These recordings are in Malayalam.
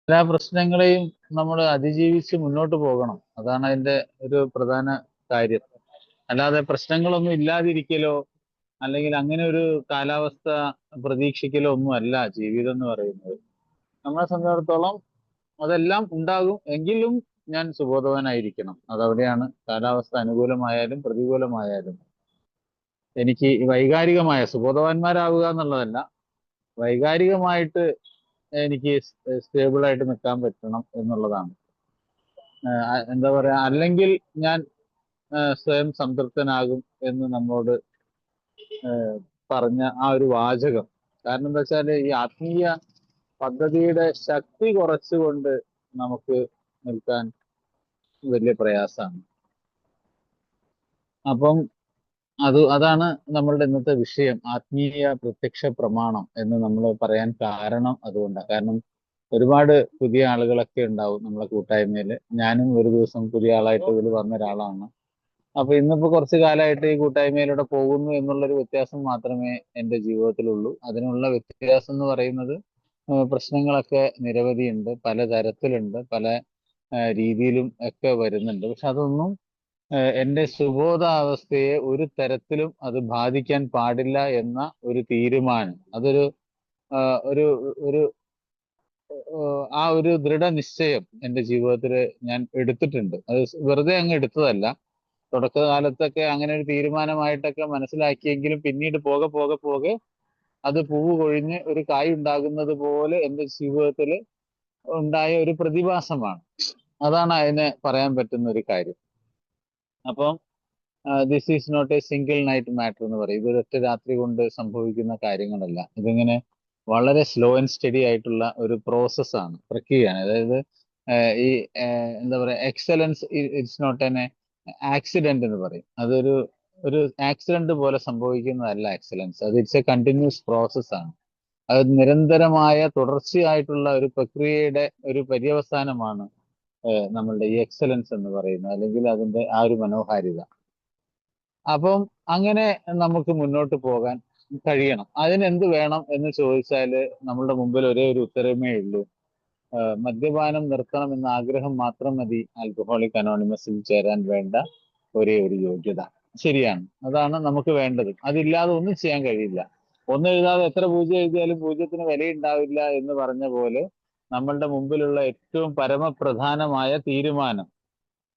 എല്ലാ പ്രശ്നങ്ങളെയും നമ്മൾ അതിജീവിച്ച് മുന്നോട്ട് പോകണം. അതാണ് അതിന്റെ ഒരു പ്രധാന കാര്യം. അല്ലാതെ പ്രശ്നങ്ങളൊന്നും ഇല്ലാതിരിക്കലോ അല്ലെങ്കിൽ അങ്ങനെ ഒരു കാലാവസ്ഥ പ്രതീക്ഷിക്കലോ ഒന്നും അല്ല ജീവിതം എന്ന് പറയുന്നത്. നമ്മളെ സംബന്ധിച്ചിടത്തോളം അതെല്ലാം ഉണ്ടാകും, എങ്കിലും ഞാൻ സുബോധവാനായിരിക്കണം. അതവിടെയാണ്. കാലാവസ്ഥ അനുകൂലമായാലും പ്രതികൂലമായാലും എനിക്ക് ഈ വൈകാരികമായ സുബോധവാന്മാരാവുക എന്നുള്ളതല്ല, വൈകാരികമായിട്ട് എനിക്ക് സ്റ്റേബിൾ ആയിട്ട് നിൽക്കാൻ പറ്റണം എന്നുള്ളതാണ്. എന്താ പറയാ, അല്ലെങ്കിൽ ഞാൻ സ്വയം സംതൃപ്തനാകും എന്ന് നമ്മോട് പറഞ്ഞ ആ ഒരു വാചകം. കാരണം എന്താ വെച്ചാല് ഈ ആത്മീയ പദ്ധതിയുടെ ശക്തി കുറച്ചുകൊണ്ട് നമുക്ക് നിൽക്കാൻ വലിയ പ്രയാസമാണ്. അപ്പം അതാണ് നമ്മളുടെ ഇന്നത്തെ വിഷയം, ആത്മീയ പ്രത്യക്ഷ പ്രമാണം എന്ന് നമ്മൾ പറയാൻ കാരണം അതുകൊണ്ടാണ്. കാരണം ഒരുപാട് പുതിയ ആളുകളൊക്കെ ഉണ്ടാവും നമ്മളെ കൂട്ടായ്മയില്. ഞാനും ഒരു ദിവസം പുതിയ ആളായിട്ട് ഇതിൽ വന്ന ഒരാളാണ്. അപ്പൊ ഇന്നിപ്പോ കുറച്ചു കാലമായിട്ട് ഈ കൂട്ടായ്മയിലൂടെ പോകുന്നു എന്നുള്ളൊരു വ്യത്യാസം മാത്രമേ എൻ്റെ ജീവിതത്തിലുള്ളൂ. അതിനുള്ള വ്യത്യാസം എന്ന് പറയുന്നത് പ്രശ്നങ്ങളൊക്കെ നിരവധിയുണ്ട്, പല തരത്തിലുണ്ട്, പല രീതിയിലും ഒക്കെ വരുന്നുണ്ട്. പക്ഷെ അതൊന്നും എൻ്റെ സുബോധാവസ്ഥയെ ഒരു തരത്തിലും അത് ബാധിക്കാൻ പാടില്ല എന്ന ഒരു തീരുമാനം, അതൊരു ഒരു ഒരു ആ ഒരു ദൃഢനിശ്ചയം എൻ്റെ ജീവിതത്തിൽ ഞാൻ എടുത്തിട്ടുണ്ട്. അത് വെറുതെ അങ്ങ് എടുത്തതല്ല. തുടക്കകാലത്തൊക്കെ അങ്ങനെ ഒരു തീരുമാനമായിട്ടൊക്കെ മനസ്സിലാക്കിയെങ്കിലും പിന്നീട് പോകെ പോകെ പോകെ അത് പൂവ് കൊഴിഞ്ഞ് ഒരു കായ് ഉണ്ടാകുന്നത് പോലെ എൻ്റെ ജീവിതത്തിൽ ഉണ്ടായ ഒരു പ്രതിഭാസമാണ്. അതാണ് അതിനെ പറയാൻ പറ്റുന്ന ഒരു കാര്യം. അപ്പം this is not a single night matter എന്ന് പറയും. ഇത് ഒരൊറ്റ രാത്രി കൊണ്ട് സംഭവിക്കുന്ന കാര്യങ്ങളല്ല. ഇതിങ്ങനെ വളരെ സ്ലോ ആൻഡ് സ്റ്റഡി ആയിട്ടുള്ള ഒരു പ്രോസസ്സാണ്, പ്രക്രിയയാണ്. അതായത് ഈ എന്താ പറയാ, excellence it's not an accident എന്ന് പറയും. അതൊരു ഒരു ആക്സിഡന്റ് പോലെ സംഭവിക്കുന്നതല്ല എക്സലൻസ്. അത് ഇറ്റ്സ് എ കണ്ടിന്യൂസ് പ്രോസസ് ആണ്. അത് നിരന്തരമായ തുടർച്ചയായിട്ടുള്ള ഒരു പ്രക്രിയയുടെ ഒരു പര്യവസാനമാണ് നമ്മളുടെ ഈ എക്സലൻസ് എന്ന് പറയുന്നത്, അല്ലെങ്കിൽ അതിന്റെ ആ ഒരു മനോഹാരിത. അപ്പം അങ്ങനെ നമുക്ക് മുന്നോട്ട് പോകാൻ കഴിയണം. അതിനെന്ത് വേണം എന്ന് ചോദിച്ചാല് നമ്മളുടെ മുമ്പിൽ ഒരേ ഒരു ഉത്തരമേ ഉള്ളൂ. മദ്യപാനം നിർത്തണം എന്ന ആഗ്രഹം മാത്രം മതി ആൽക്കഹോളിക് അനോണിമസിൽ ചേരാൻ വേണ്ട ഒരേ ഒരു യോഗ്യത. ശരിയാണ്, അതാണ് നമുക്ക് വേണ്ടത്. അതില്ലാതെ ഒന്നും ചെയ്യാൻ കഴിയില്ല. ഒന്നും എഴുതാതെ എത്ര പൂജ്യം എഴുതിയാലും പൂജ്യത്തിന് വിലയുണ്ടാവില്ല എന്ന് പറഞ്ഞ പോലെ നമ്മളുടെ മുമ്പിലുള്ള ഏറ്റവും പരമപ്രധാനമായ തീരുമാനം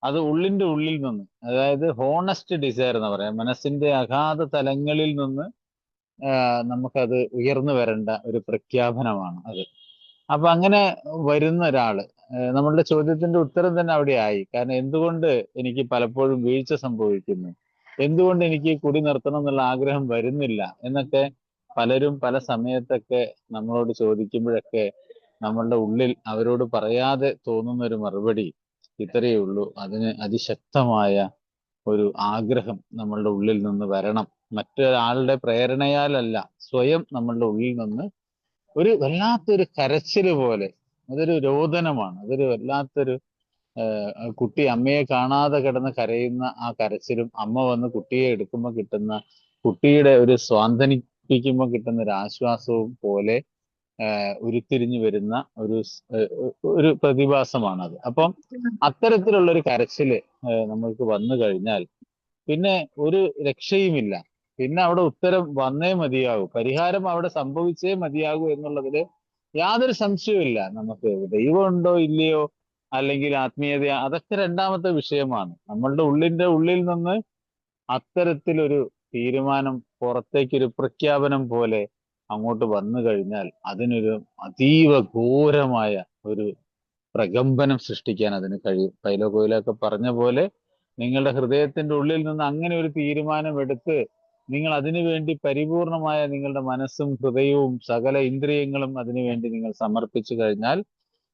അത് ഉള്ളിന്റെ ഉള്ളിൽ നിന്ന്, അതായത് ഹോണസ്റ്റ് ഡിസയർ എന്ന് പറയാം, മനസ്സിന്റെ അഗാധ തലങ്ങളിൽ നിന്ന് നമുക്കത് ഉയർന്നു വരേണ്ട ഒരു പ്രഖ്യാപനമാണ് അത്. അപ്പൊ അങ്ങനെ വരുന്ന ഒരാള്, നമ്മളുടെ ചോദ്യത്തിന്റെ ഉത്തരം തന്നെ അവിടെ ആയി. കാരണം എന്തുകൊണ്ട് എനിക്ക് പലപ്പോഴും വീഴ്ച സംഭവിക്കുന്നു, എന്തുകൊണ്ട് എനിക്ക് കുടി നിർത്തണം എന്നുള്ള ആഗ്രഹം വരുന്നില്ല എന്നൊക്കെ പലരും പല സമയത്തൊക്കെ നമ്മളോട് ചോദിക്കുമ്പോഴൊക്കെ നമ്മളുടെ ഉള്ളിൽ അവരോട് പറയാതെ തോന്നുന്ന ഒരു മറുപടി ഇത്രയേ ഉള്ളൂ: അതിന് അതിശക്തമായ ഒരു ആഗ്രഹം നമ്മളുടെ ഉള്ളിൽ നിന്ന് വരണം. മറ്റൊരാളുടെ പ്രേരണയാലല്ല, സ്വയം നമ്മളുടെ ഉള്ളിൽ നിന്ന് ഒരു വല്ലാത്തൊരു കരച്ചില് പോലെ. അതൊരു രോദനമാണ്. അതൊരു വല്ലാത്തൊരു കുട്ടി അമ്മയെ കാണാതെ കിടന്ന് കരയുന്ന ആ കരച്ചിലും, അമ്മ വന്ന് കുട്ടിയെ എടുക്കുമ്പോൾ കിട്ടുന്ന, കുട്ടിയുടെ ഒരു സ്വാന്തനിപ്പിക്കുമ്പോൾ കിട്ടുന്ന ഒരു ആശ്വാസവും പോലെ ഉരുത്തിരിഞ്ഞു വരുന്ന ഒരു പ്രതിഭാസമാണത്. അപ്പം അത്തരത്തിലുള്ള ഒരു കരച്ചില് നമ്മൾക്ക് വന്നു കഴിഞ്ഞാൽ പിന്നെ ഒരു രക്ഷയുമില്ല. പിന്നെ അവിടെ ഉത്തരം വന്നേ മതിയാകൂ, പരിഹാരം അവിടെ സംഭവിച്ചേ മതിയാകൂ എന്നുള്ളതിൽ യാതൊരു സംശയവുമില്ല. നമുക്ക് ദൈവം ഉണ്ടോ ഇല്ലയോ, അല്ലെങ്കിൽ ആത്മീയത, അതൊക്കെ രണ്ടാമത്തെ വിഷയമാണ്. നമ്മളുടെ ഉള്ളിന്റെ ഉള്ളിൽ നിന്ന് അത്തരത്തിലൊരു തീരുമാനം പുറത്തേക്കൊരു പ്രഖ്യാപനം പോലെ അങ്ങോട്ട് വന്നു കഴിഞ്ഞാൽ അതിനൊരു അതീവ ഘോരമായ ഒരു പ്രകമ്പനം സൃഷ്ടിക്കാൻ അതിന് കഴിയും. പൈലോ കൊയിലൊക്കെ പറഞ്ഞ പോലെ നിങ്ങളുടെ ഹൃദയത്തിന്റെ ഉള്ളിൽ നിന്ന് അങ്ങനെ ഒരു തീരുമാനം എടുത്ത് നിങ്ങൾ അതിനുവേണ്ടി പരിപൂർണമായ നിങ്ങളുടെ മനസ്സും ഹൃദയവും സകല ഇന്ദ്രിയങ്ങളും അതിനുവേണ്ടി നിങ്ങൾ സമർപ്പിച്ചു കഴിഞ്ഞാൽ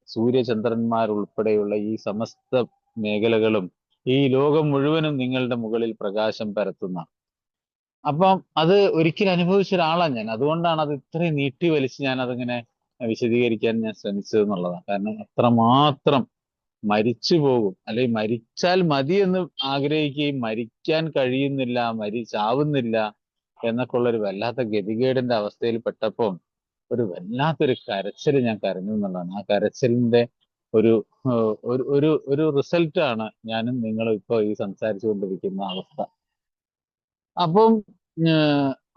സൂര്യചന്ദ്രന്മാർ ഉൾപ്പെടെയുള്ള ഈ സമസ്ത മേഖലകളും ഈ ലോകം മുഴുവനും നിങ്ങളുടെ മുകളിൽ പ്രകാശം പരത്തുന്ന. അപ്പം അത് ഒരിക്കലും അനുഭവിച്ച ഒരാളാണ് ഞാൻ. അതുകൊണ്ടാണ് അത് ഇത്രയും നീട്ടി വലിച്ച് ഞാൻ അതിങ്ങനെ വിശദീകരിക്കാൻ ഞാൻ ശ്രമിച്ചത് എന്നുള്ളതാണ്. കാരണം അത്രമാത്രം മരിച്ചു പോകും, അല്ലെങ്കിൽ മരിച്ചാൽ മതി എന്ന് ആഗ്രഹിക്കുകയും മരിക്കാൻ കഴിയുന്നില്ല, ചാവുന്നില്ല എന്നൊക്കെ ഉള്ള ഒരു വല്ലാത്ത ഗതികേടിന്റെ അവസ്ഥയിൽ പെട്ടപ്പോൾ ഒരു വല്ലാത്തൊരു കരച്ചിൽ ഞാൻ കരഞ്ഞു എന്നുള്ളതാണ്. ആ കരച്ചിലിന്റെ ഒരു ഒരു റിസൾട്ടാണ് ഞാനും നിങ്ങളും ഇപ്പൊ ഈ സംസാരിച്ചു കൊണ്ടിരിക്കുന്ന അവസ്ഥ. അപ്പം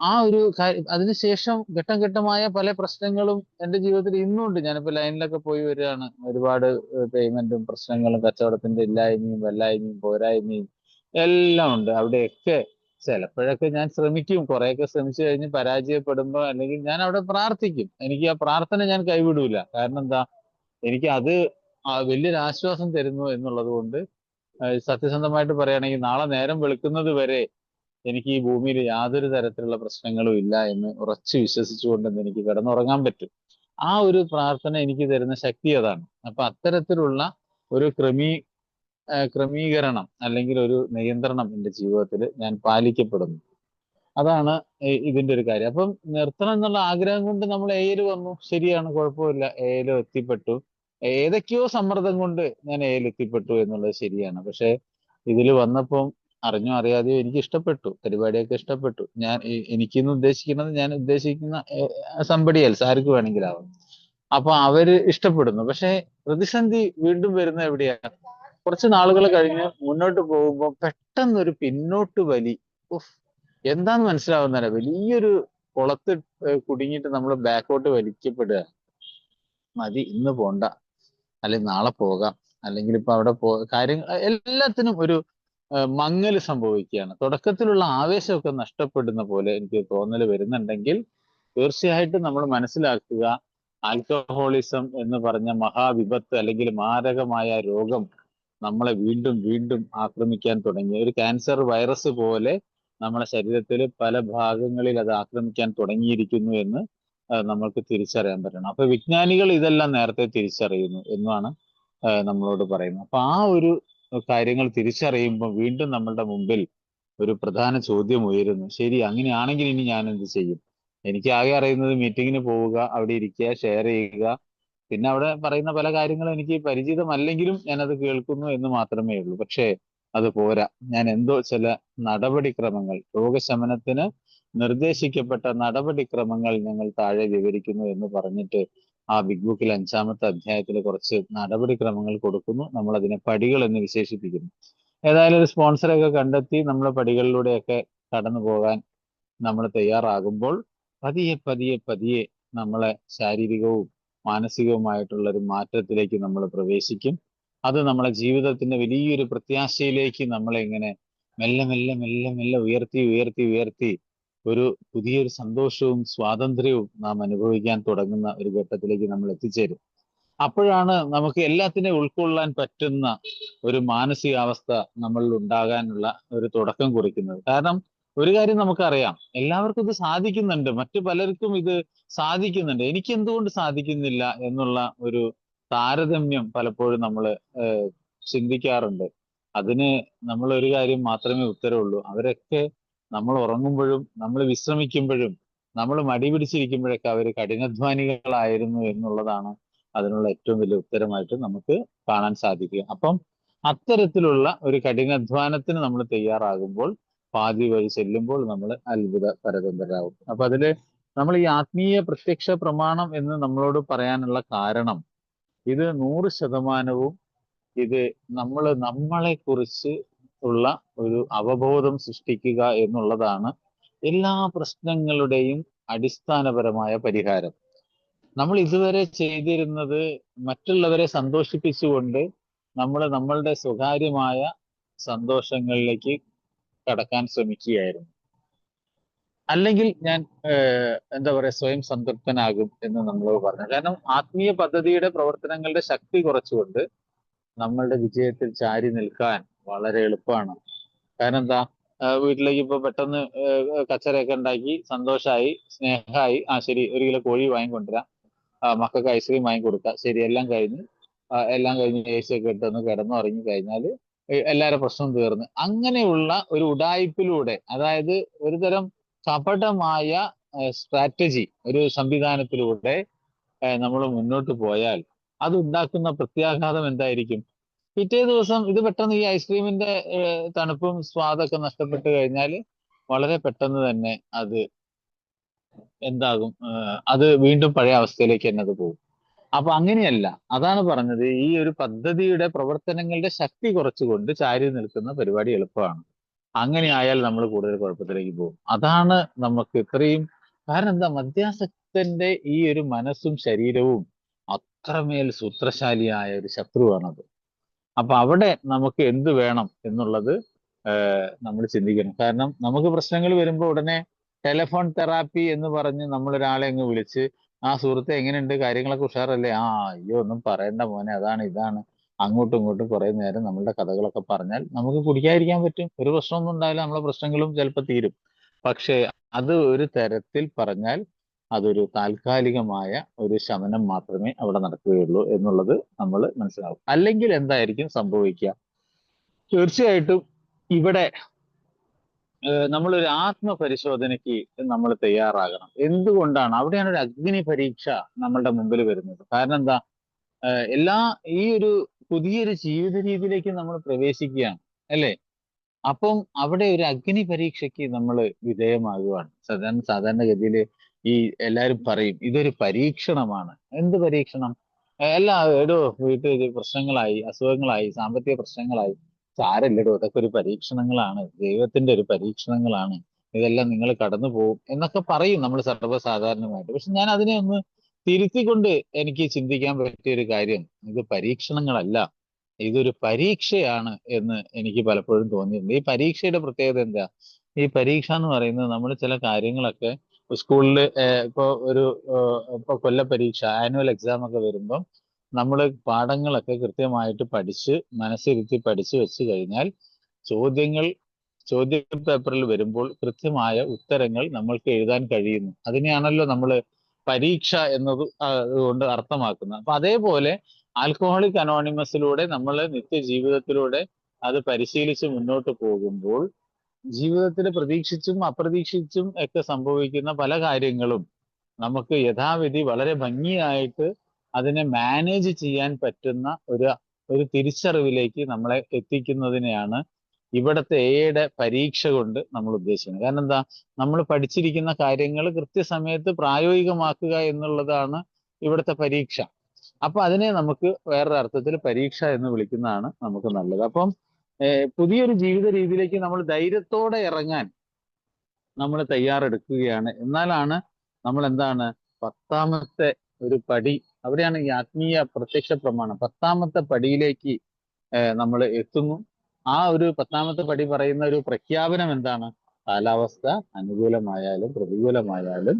ആ ഒരു അതിനുശേഷം ഘട്ടം ഘട്ടമായ പല പ്രശ്നങ്ങളും എന്റെ ജീവിതത്തിൽ ഇന്നുണ്ട്. ഞാനിപ്പോ ലൈനിലൊക്കെ പോയി വരികയാണ്. ഒരുപാട് പേയ്മെന്റും പ്രശ്നങ്ങളും കച്ചവടത്തിന്റെ ഇല്ലായ്മയും വല്ലായ്മയും പോരായ്മയും എല്ലാം ഉണ്ട്. അവിടെയൊക്കെ ചിലപ്പോഴൊക്കെ ഞാൻ ശ്രമിക്കും. കുറെയൊക്കെ ശ്രമിച്ചു കഴിഞ്ഞ് പരാജയപ്പെടുമ്പോ അല്ലെങ്കിൽ ഞാൻ അവിടെ പ്രാർത്ഥിക്കും. എനിക്ക് ആ പ്രാർത്ഥന ഞാൻ കൈവിടൂല. കാരണം എന്താ, എനിക്ക് അത് വലിയൊരു ആശ്വാസം തരുന്നു എന്നുള്ളത് കൊണ്ട് സത്യസന്ധമായിട്ട് പറയുകയാണെങ്കിൽ നാളെ നേരം വെളുക്കുന്നത് വരെ എനിക്ക് ഈ ഭൂമിയിൽ യാതൊരു തരത്തിലുള്ള പ്രശ്നങ്ങളും ഇല്ല എന്ന് ഉറച്ചു വിശ്വസിച്ചുകൊണ്ട് എനിക്ക് കിടന്നുറങ്ങാൻ പറ്റും. ആ ഒരു പ്രാർത്ഥന എനിക്ക് തരുന്ന ശക്തി അതാണ്. അപ്പൊ അത്തരത്തിലുള്ള ഒരു ക്രമീകരണം അല്ലെങ്കിൽ ഒരു നിയന്ത്രണം എന്റെ ജീവിതത്തിൽ ഞാൻ പാലിക്കപ്പെടുന്നു. അതാണ് ഇതിന്റെ ഒരു കാര്യം. അപ്പം നിർത്തണം എന്നുള്ള ആഗ്രഹം കൊണ്ട് നമ്മൾ എയിൽ വന്നു, ശരിയാണ്, കുഴപ്പമില്ല, എയിൽ എത്തിപ്പെട്ടു. ഏതൊക്കെയോ സമ്മർദ്ദം കൊണ്ട് ഞാൻ എയിൽ എത്തിപ്പെട്ടു എന്നുള്ളത് ശരിയാണ്. പക്ഷെ ഇതിൽ വന്നപ്പം അറിഞ്ഞോ അറിയാതെയോ എനിക്ക് ഇഷ്ടപ്പെട്ടു, പരിപാടിയൊക്കെ ഇഷ്ടപ്പെട്ടു. എനിക്കിന്ന് ഉദ്ദേശിക്കുന്നത് ഞാൻ ഉദ്ദേശിക്കുന്ന സംബഡി എൽസ് ആർക്ക് വേണമെങ്കിലാവും. അപ്പൊ അവര് ഇഷ്ടപ്പെടുന്നു. പക്ഷെ പ്രതിസന്ധി വീണ്ടും വരുന്ന എവിടെയാ, കുറച്ച് നാളുകൾ കഴിഞ്ഞ് മുന്നോട്ട് പോകുമ്പോൾ പെട്ടെന്നൊരു പിന്നോട്ട് വലി. ഉഫ്, എന്താന്ന് മനസ്സിലാവുന്നില്ല. വലിയൊരു കുളത്ത് കുടുങ്ങിയിട്ട് നമ്മൾ ബാക്കോട്ട് വലിക്കപ്പെടുക. മതി, ഇന്ന് പോണ്ട, അല്ലെങ്കിൽ നാളെ പോകാം, അല്ലെങ്കിൽ ഇപ്പൊ അവിടെ കാര്യങ്ങൾ എല്ലാത്തിനും ഒരു മങ്ങല് സംഭവിക്കുകയാണ്. തുടക്കത്തിലുള്ള ആവേശമൊക്കെ നഷ്ടപ്പെടുന്ന പോലെ എനിക്ക് തോന്നൽ വരുന്നുണ്ടെങ്കിൽ തീർച്ചയായിട്ടും നമ്മൾ മനസ്സിലാക്കുക, ആൽക്കഹോളിസം എന്ന് പറഞ്ഞ മഹാവിപത്ത് അല്ലെങ്കിൽ മാരകമായ രോഗം നമ്മളെ വീണ്ടും വീണ്ടും ആക്രമിക്കാൻ തുടങ്ങി. ഒരു ക്യാൻസർ വൈറസ് പോലെ നമ്മളെ ശരീരത്തിൽ പല ഭാഗങ്ങളിൽ അത് ആക്രമിക്കാൻ തുടങ്ങിയിരിക്കുന്നു എന്ന് നമ്മൾക്ക് തിരിച്ചറിയാൻ പറ്റണം. അപ്പൊ വിജ്ഞാനികൾ ഇതെല്ലാം നേരത്തെ തിരിച്ചറിയുന്നു എന്നാണ് നമ്മളോട് പറയുന്നത്. അപ്പൊ ആ ഒരു കാര്യങ്ങൾ തിരിച്ചറിയുമ്പോൾ വീണ്ടും നമ്മളുടെ മുമ്പിൽ ഒരു പ്രധാന ചോദ്യം ഉയരുന്നു. ശരി, അങ്ങനെയാണെങ്കിൽ ഇനി ഞാൻ എന്ത് ചെയ്യും? എനിക്ക് ആകെ അറിയുന്നത് മീറ്റിങ്ങിന് പോവുക, അവിടെ ഇരിക്കുക, ഷെയർ ചെയ്യുക, പിന്നെ അവിടെ പറയുന്ന പല കാര്യങ്ങളും എനിക്ക് പരിചിതമല്ലെങ്കിലും ഞാനത് കേൾക്കുന്നു എന്ന് മാത്രമേ ഉള്ളൂ. പക്ഷേ അത് പോരാ. ഞാൻ എന്തോ ചില നടപടിക്രമങ്ങൾ, രോഗശമനത്തിന് നിർദ്ദേശിക്കപ്പെട്ട നടപടിക്രമങ്ങൾ ഞങ്ങൾ താഴെ വിവരിക്കുന്നു എന്ന് പറഞ്ഞിട്ട് ആ ബിഗ് ബുക്കിൽ 5-ാമത്തെ അധ്യായത്തിൽ കുറച്ച് നടപടിക്രമങ്ങൾ കൊടുക്കുന്നു. നമ്മൾ അതിനെ പടികൾ എന്ന് വിശേഷിപ്പിക്കുന്നു. ഏതായാലും ഒരു സ്പോൺസറൊക്കെ കണ്ടെത്തി നമ്മൾ പടികളിലൂടെയൊക്കെ കടന്നു പോകാൻ നമ്മൾ തയ്യാറാകുമ്പോൾ പതിയെ പതിയെ പതിയെ നമ്മളെ ശാരീരികവും മാനസികവുമായിട്ടുള്ള ഒരു മാറ്റത്തിലേക്ക് നമ്മൾ പ്രവേശിക്കും. അത് നമ്മളെ ജീവിതത്തിന്റെ വലിയൊരു പ്രത്യാശയിലേക്ക് നമ്മളെ ഇങ്ങനെ മെല്ലെ മെല്ലെ മെല്ലെ മെല്ലെ ഉയർത്തി ഉയർത്തി ഉയർത്തി ഒരു പുതിയൊരു സന്തോഷവും സ്വാതന്ത്ര്യവും നാം അനുഭവിക്കാൻ തുടങ്ങുന്ന ഒരു ഘട്ടത്തിലേക്ക് നമ്മൾ എത്തിച്ചേരും. അപ്പോഴാണ് നമുക്ക് എല്ലാത്തിനെയും ഉൾക്കൊള്ളാൻ പറ്റുന്ന ഒരു മാനസികാവസ്ഥ നമ്മളിൽ ഉണ്ടാകാനുള്ള ഒരു തുടക്കം കുറിക്കുന്നത്. കാരണം ഒരു കാര്യം നമുക്കറിയാം, എല്ലാവർക്കും ഇത് സാധിക്കുന്നുണ്ട്, മറ്റു പലർക്കും ഇത് സാധിക്കുന്നുണ്ട്, എനിക്ക് എന്തുകൊണ്ട് സാധിക്കുന്നില്ല എന്നുള്ള ഒരു താരതമ്യം പലപ്പോഴും നമ്മൾ ചിന്തിക്കാറുണ്ട്. അതിന് നമ്മൾ ഒരു കാര്യം മാത്രമേ ഉത്തരവുള്ളൂ. അവരൊക്കെ നമ്മൾ ഉറങ്ങുമ്പോഴും നമ്മൾ വിശ്രമിക്കുമ്പോഴും നമ്മൾ മടി പിടിച്ചിരിക്കുമ്പോഴൊക്കെ അവർ കഠിനാധ്വാനികളായിരുന്നു എന്നുള്ളതാണ് അതിനുള്ള ഏറ്റവും വലിയ ഉത്തരമായിട്ട് നമുക്ക് കാണാൻ സാധിക്കുക. അപ്പം അത്തരത്തിലുള്ള ഒരു കഠിനാധ്വാനത്തിന് നമ്മൾ തയ്യാറാകുമ്പോൾ പാതി വഴി ചെല്ലുമ്പോൾ നമ്മൾ അത്ഭുത പരതന്ത്രരാകും. അപ്പൊ അതില് നമ്മൾ ഈ ആത്മീയ പ്രത്യക്ഷ പ്രമാണം എന്ന് നമ്മളോട് പറയാനുള്ള കാരണം, ഇത് 100% ഇത് നമ്മളെ കുറിച്ച് ഉള്ള ഒരു അവബോധം സൃഷ്ടിക്കുക എന്നുള്ളതാണ് എല്ലാ പ്രശ്നങ്ങളുടെയും അടിസ്ഥാനപരമായ പരിഹാരം. നമ്മൾ ഇതുവരെ ചെയ്തിരുന്നത് മറ്റുള്ളവരെ സന്തോഷിപ്പിച്ചുകൊണ്ട് നമ്മളുടെ സ്വകാര്യമായ സന്തോഷങ്ങളിലേക്ക് കടക്കാൻ ശ്രമിക്കുകയായിരുന്നു. അല്ലെങ്കിൽ ഞാൻ എന്താ പറയാ, സ്വയം സംതൃപ്തനാകും എന്ന് നമ്മളോട് പറഞ്ഞു. കാരണം ആത്മീയ പദ്ധതിയുടെ പ്രവർത്തനങ്ങളുടെ ശക്തി കുറച്ചുകൊണ്ട് നമ്മളുടെ വിജയത്തിൽ ചാരി നിൽക്കാൻ വളരെ എളുപ്പമാണ്. കാരണം എന്താ, വീട്ടിലേക്ക് ഇപ്പൊ പെട്ടെന്ന് കച്ചറയൊക്കെ ഉണ്ടാക്കി സന്തോഷമായി സ്നേഹമായി, ആ ശരി 1 കിലോ കോഴി വാങ്ങിക്കൊണ്ടുവരാം, മക്കൾക്ക് ഐസ്ക്രീം വാങ്ങിക്കൊടുക്കുക, ശരി എല്ലാം കഴിഞ്ഞ് AC ഒക്കെ ഇട്ടൊന്ന് കിടന്നുറങ്ങി കഴിഞ്ഞാൽ എല്ലാവരുടെ പ്രശ്നവും തീർന്ന്. അങ്ങനെയുള്ള ഒരു ഉഡായിപ്പിലൂടെ, അതായത് ഒരു തരം കപടമായ സ്ട്രാറ്റജി, ഒരു സംവിധാനത്തിലൂടെ നമ്മൾ മുന്നോട്ട് പോയാൽ അത് ഉണ്ടാക്കുന്ന പ്രത്യാഘാതം എന്തായിരിക്കും? പിറ്റേ ദിവസം ഇത് പെട്ടെന്ന് ഈ ഐസ്ക്രീമിന്റെ തണുപ്പും സ്വാദൊക്കെ നഷ്ടപ്പെട്ട് കഴിഞ്ഞാൽ വളരെ പെട്ടെന്ന് തന്നെ അത് എന്താകും? അത് വീണ്ടും പഴയ അവസ്ഥയിലേക്ക് തന്നെ അത് പോകും. അപ്പൊ അങ്ങനെയല്ല. അതാണ് പറഞ്ഞത്. ഈ ഒരു പദ്ധതിയുടെ പ്രവർത്തനങ്ങളുടെ ശക്തി കുറച്ചുകൊണ്ട് ചാരി നിൽക്കുന്ന പരിപാടി എളുപ്പമാണ്. അങ്ങനെ ആയാൽ നമ്മൾ കൂടുതൽ കുഴപ്പത്തിലേക്ക് പോകും. അതാണ് നമുക്ക് ഇത്രയും. കാരണം എന്താ, മദ്യാസക്തന്റെ ഈ ഒരു മനസ്സും ശരീരവും അത്രമേൽ സൂത്രശാലിയായ ഒരു ശത്രുവാണത്. അപ്പൊ അവിടെ നമുക്ക് എന്ത് വേണം എന്നുള്ളത് നമ്മൾ ചിന്തിക്കണം. കാരണം നമുക്ക് പ്രശ്നങ്ങൾ വരുമ്പോൾ ഉടനെ ടെലിഫോൺ തെറാപ്പി എന്ന് പറഞ്ഞ് നമ്മൾ ഒരാളെ അങ്ങ് വിളിച്ച്, ആ സുഹൃത്തെ എങ്ങനെയുണ്ട്, കാര്യങ്ങളൊക്കെ ഉഷാറല്ലേ, ആ അയ്യോ ഒന്നും പറയണ്ട മോനെ, അതാണ് ഇതാണ്, അങ്ങോട്ടും ഇങ്ങോട്ടും കുറെ നേരം നമ്മളുടെ കഥകളൊക്കെ പറഞ്ഞാൽ നമുക്ക് കുടിക്കാതിരിക്കാൻ പറ്റും. ഒരു പ്രശ്നമൊന്നും ഉണ്ടാവില്ല, നമ്മളെ പ്രശ്നങ്ങളും ചിലപ്പോൾ തീരും. പക്ഷേ അത് ഒരു തരത്തിൽ പറഞ്ഞാൽ അതൊരു താൽക്കാലികമായ ഒരു ശമനം മാത്രമേ അവിടെ നടക്കുകയുള്ളൂ എന്നുള്ളത് നമ്മൾ മനസ്സിലാവും. അല്ലെങ്കിൽ എന്തായിരിക്കും സംഭവിക്കുക? തീർച്ചയായിട്ടും ഇവിടെ നമ്മളൊരു ആത്മപരിശോധനയ്ക്ക് നമ്മൾ തയ്യാറാകണം. എന്തുകൊണ്ടാണ്? അവിടെയാണ് ഒരു അഗ്നി പരീക്ഷ നമ്മളുടെ മുമ്പിൽ വരുന്നത്. കാരണം എന്താ? എല്ലാ ഈ ഒരു പുതിയൊരു ജീവിത രീതിയിലേക്ക് നമ്മൾ പ്രവേശിക്കുകയാണ്, അല്ലേ? അപ്പം അവിടെ ഒരു അഗ്നി പരീക്ഷയ്ക്ക് നമ്മൾ വിധേയമാകുകയാണ്. സാധാരണഗതിയിൽ ഈ എല്ലാവരും പറയും ഇതൊരു പരീക്ഷണമാണ്. എന്ത് പരീക്ഷണം? എടോ വീട്ടിൽ പ്രശ്നങ്ങളായി, അസുഖങ്ങളായി, സാമ്പത്തിക പ്രശ്നങ്ങളായി. സാരമില്ലടോ, ഇതൊക്കെ ഒരു പരീക്ഷണങ്ങളാണ്, ദൈവത്തിന്റെ ഒരു പരീക്ഷണങ്ങളാണ്, ഇതെല്ലാം നിങ്ങൾ കടന്നു പോകും എന്നൊക്കെ പറയും നമ്മൾ സർവ്വസാധാരണമായിട്ട്. പക്ഷെ ഞാൻ അതിനെ ഒന്ന് തിരുത്തിക്കൊണ്ട് എനിക്ക് ചിന്തിക്കാൻ പറ്റിയ ഒരു കാര്യം, ഇത് പരീക്ഷണങ്ങളല്ല, ഇതൊരു പരീക്ഷയാണ് എന്ന് എനിക്ക് പലപ്പോഴും തോന്നിയിട്ടുണ്ട്. ഈ പരീക്ഷയുടെ പ്രത്യേകത എന്താ? ഈ പരീക്ഷ എന്ന് പറയുന്നത് നമ്മൾ ചില കാര്യങ്ങളൊക്കെ സ്കൂളിൽ ഇപ്പൊ കൊല്ല പരീക്ഷ, ആനുവൽ എക്സാം ഒക്കെ വരുമ്പം നമ്മൾ പാഠങ്ങളൊക്കെ കൃത്യമായിട്ട് പഠിച്ച് മനസ്സിരുത്തി പഠിച്ചു വെച്ച് കഴിഞ്ഞാൽ ചോദ്യങ്ങൾ ചോദ്യ പേപ്പറിൽ വരുമ്പോൾ കൃത്യമായ ഉത്തരങ്ങൾ നമ്മൾക്ക് എഴുതാൻ കഴിയുന്നു. അതിനെയാണല്ലോ നമ്മൾ പരീക്ഷ എന്നത് കൊണ്ട് അർത്ഥമാക്കുന്നത്. അപ്പൊ അതേപോലെ ആൽക്കഹോളിക് അനോണിമസിലൂടെ നമ്മൾ നിത്യജീവിതത്തിലൂടെ അത് പരിശീലിച്ച് മുന്നോട്ട് പോകുമ്പോൾ ജീവിതത്തിൽ പ്രതീക്ഷിച്ചും അപ്രതീക്ഷിച്ചും ഒക്കെ സംഭവിക്കുന്ന പല കാര്യങ്ങളും നമുക്ക് യഥാവിധി വളരെ ഭംഗിയായിട്ട് അതിനെ മാനേജ് ചെയ്യാൻ പറ്റുന്ന ഒരു തിരിച്ചറിവിലേക്ക് നമ്മളെ എത്തിക്കുന്നതിനെയാണ് ഇവിടുത്തെ എയുടെ പരീക്ഷ കൊണ്ട് നമ്മൾ ഉദ്ദേശിക്കുന്നത്. കാരണം എന്താ? നമ്മൾ പഠിച്ചിരിക്കുന്ന കാര്യങ്ങൾ കൃത്യസമയത്ത് പ്രായോഗികമാക്കുക എന്നുള്ളതാണ് ഇവിടുത്തെ പരീക്ഷ. അപ്പൊ അതിനെ നമുക്ക് വേറൊരു അർത്ഥത്തിൽ പരീക്ഷ എന്ന് വിളിക്കുന്നതാണ് നമുക്ക് നല്ലത്. അപ്പം പുതിയൊരു ജീവിത രീതിയിലേക്ക് നമ്മൾ ധൈര്യത്തോടെ ഇറങ്ങാൻ നമ്മൾ തയ്യാറെടുക്കുകയാണ്. എന്നാലാണ് നമ്മൾ എന്താണ്, പത്താമത്തെ ഒരു പടി, അവിടെയാണ് ഈ ആത്മീയ പ്രത്യക്ഷ പ്രമാണം, പത്താമത്തെ പടിയിലേക്ക് നമ്മൾ എത്തുന്നു. ആ ഒരു പത്താമത്തെ പടി പറയുന്ന ഒരു പ്രഖ്യാപനം എന്താണ്? കാലാവസ്ഥ അനുകൂലമായാലും പ്രതികൂലമായാലും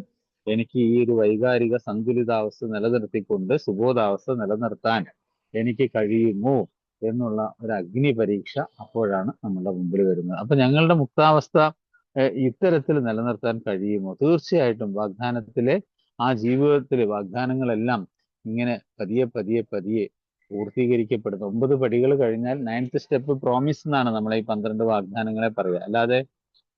എനിക്ക് ഈ ഒരു വൈകാരിക സന്തുലിതാവസ്ഥ നിലനിർത്തിക്കൊണ്ട് സുബോധാവസ്ഥ നിലനിർത്താൻ എനിക്ക് കഴിയുമോ എന്നുള്ള ഒരു അഗ്നി പരീക്ഷ അപ്പോഴാണ് നമ്മുടെ മുമ്പിൽ വരുന്നത്. അപ്പൊ ഞങ്ങളുടെ മുക്താവസ്ഥ ഇത്തരത്തിൽ നിലനിർത്താൻ കഴിയുമോ? തീർച്ചയായിട്ടും വാഗ്ദാനത്തിലെ ആ ജീവിതത്തിലെ വാഗ്ദാനങ്ങളെല്ലാം ഇങ്ങനെ പതിയെ പതിയെ പതിയെ പൂർത്തീകരിക്കപ്പെടുന്നു. 9 പടികൾ കഴിഞ്ഞാൽ 9th സ്റ്റെപ്പ് പ്രോമിസ് എന്നാണ് നമ്മളെ ഈ 12 വാഗ്ദാനങ്ങളെ പറയുക. അല്ലാതെ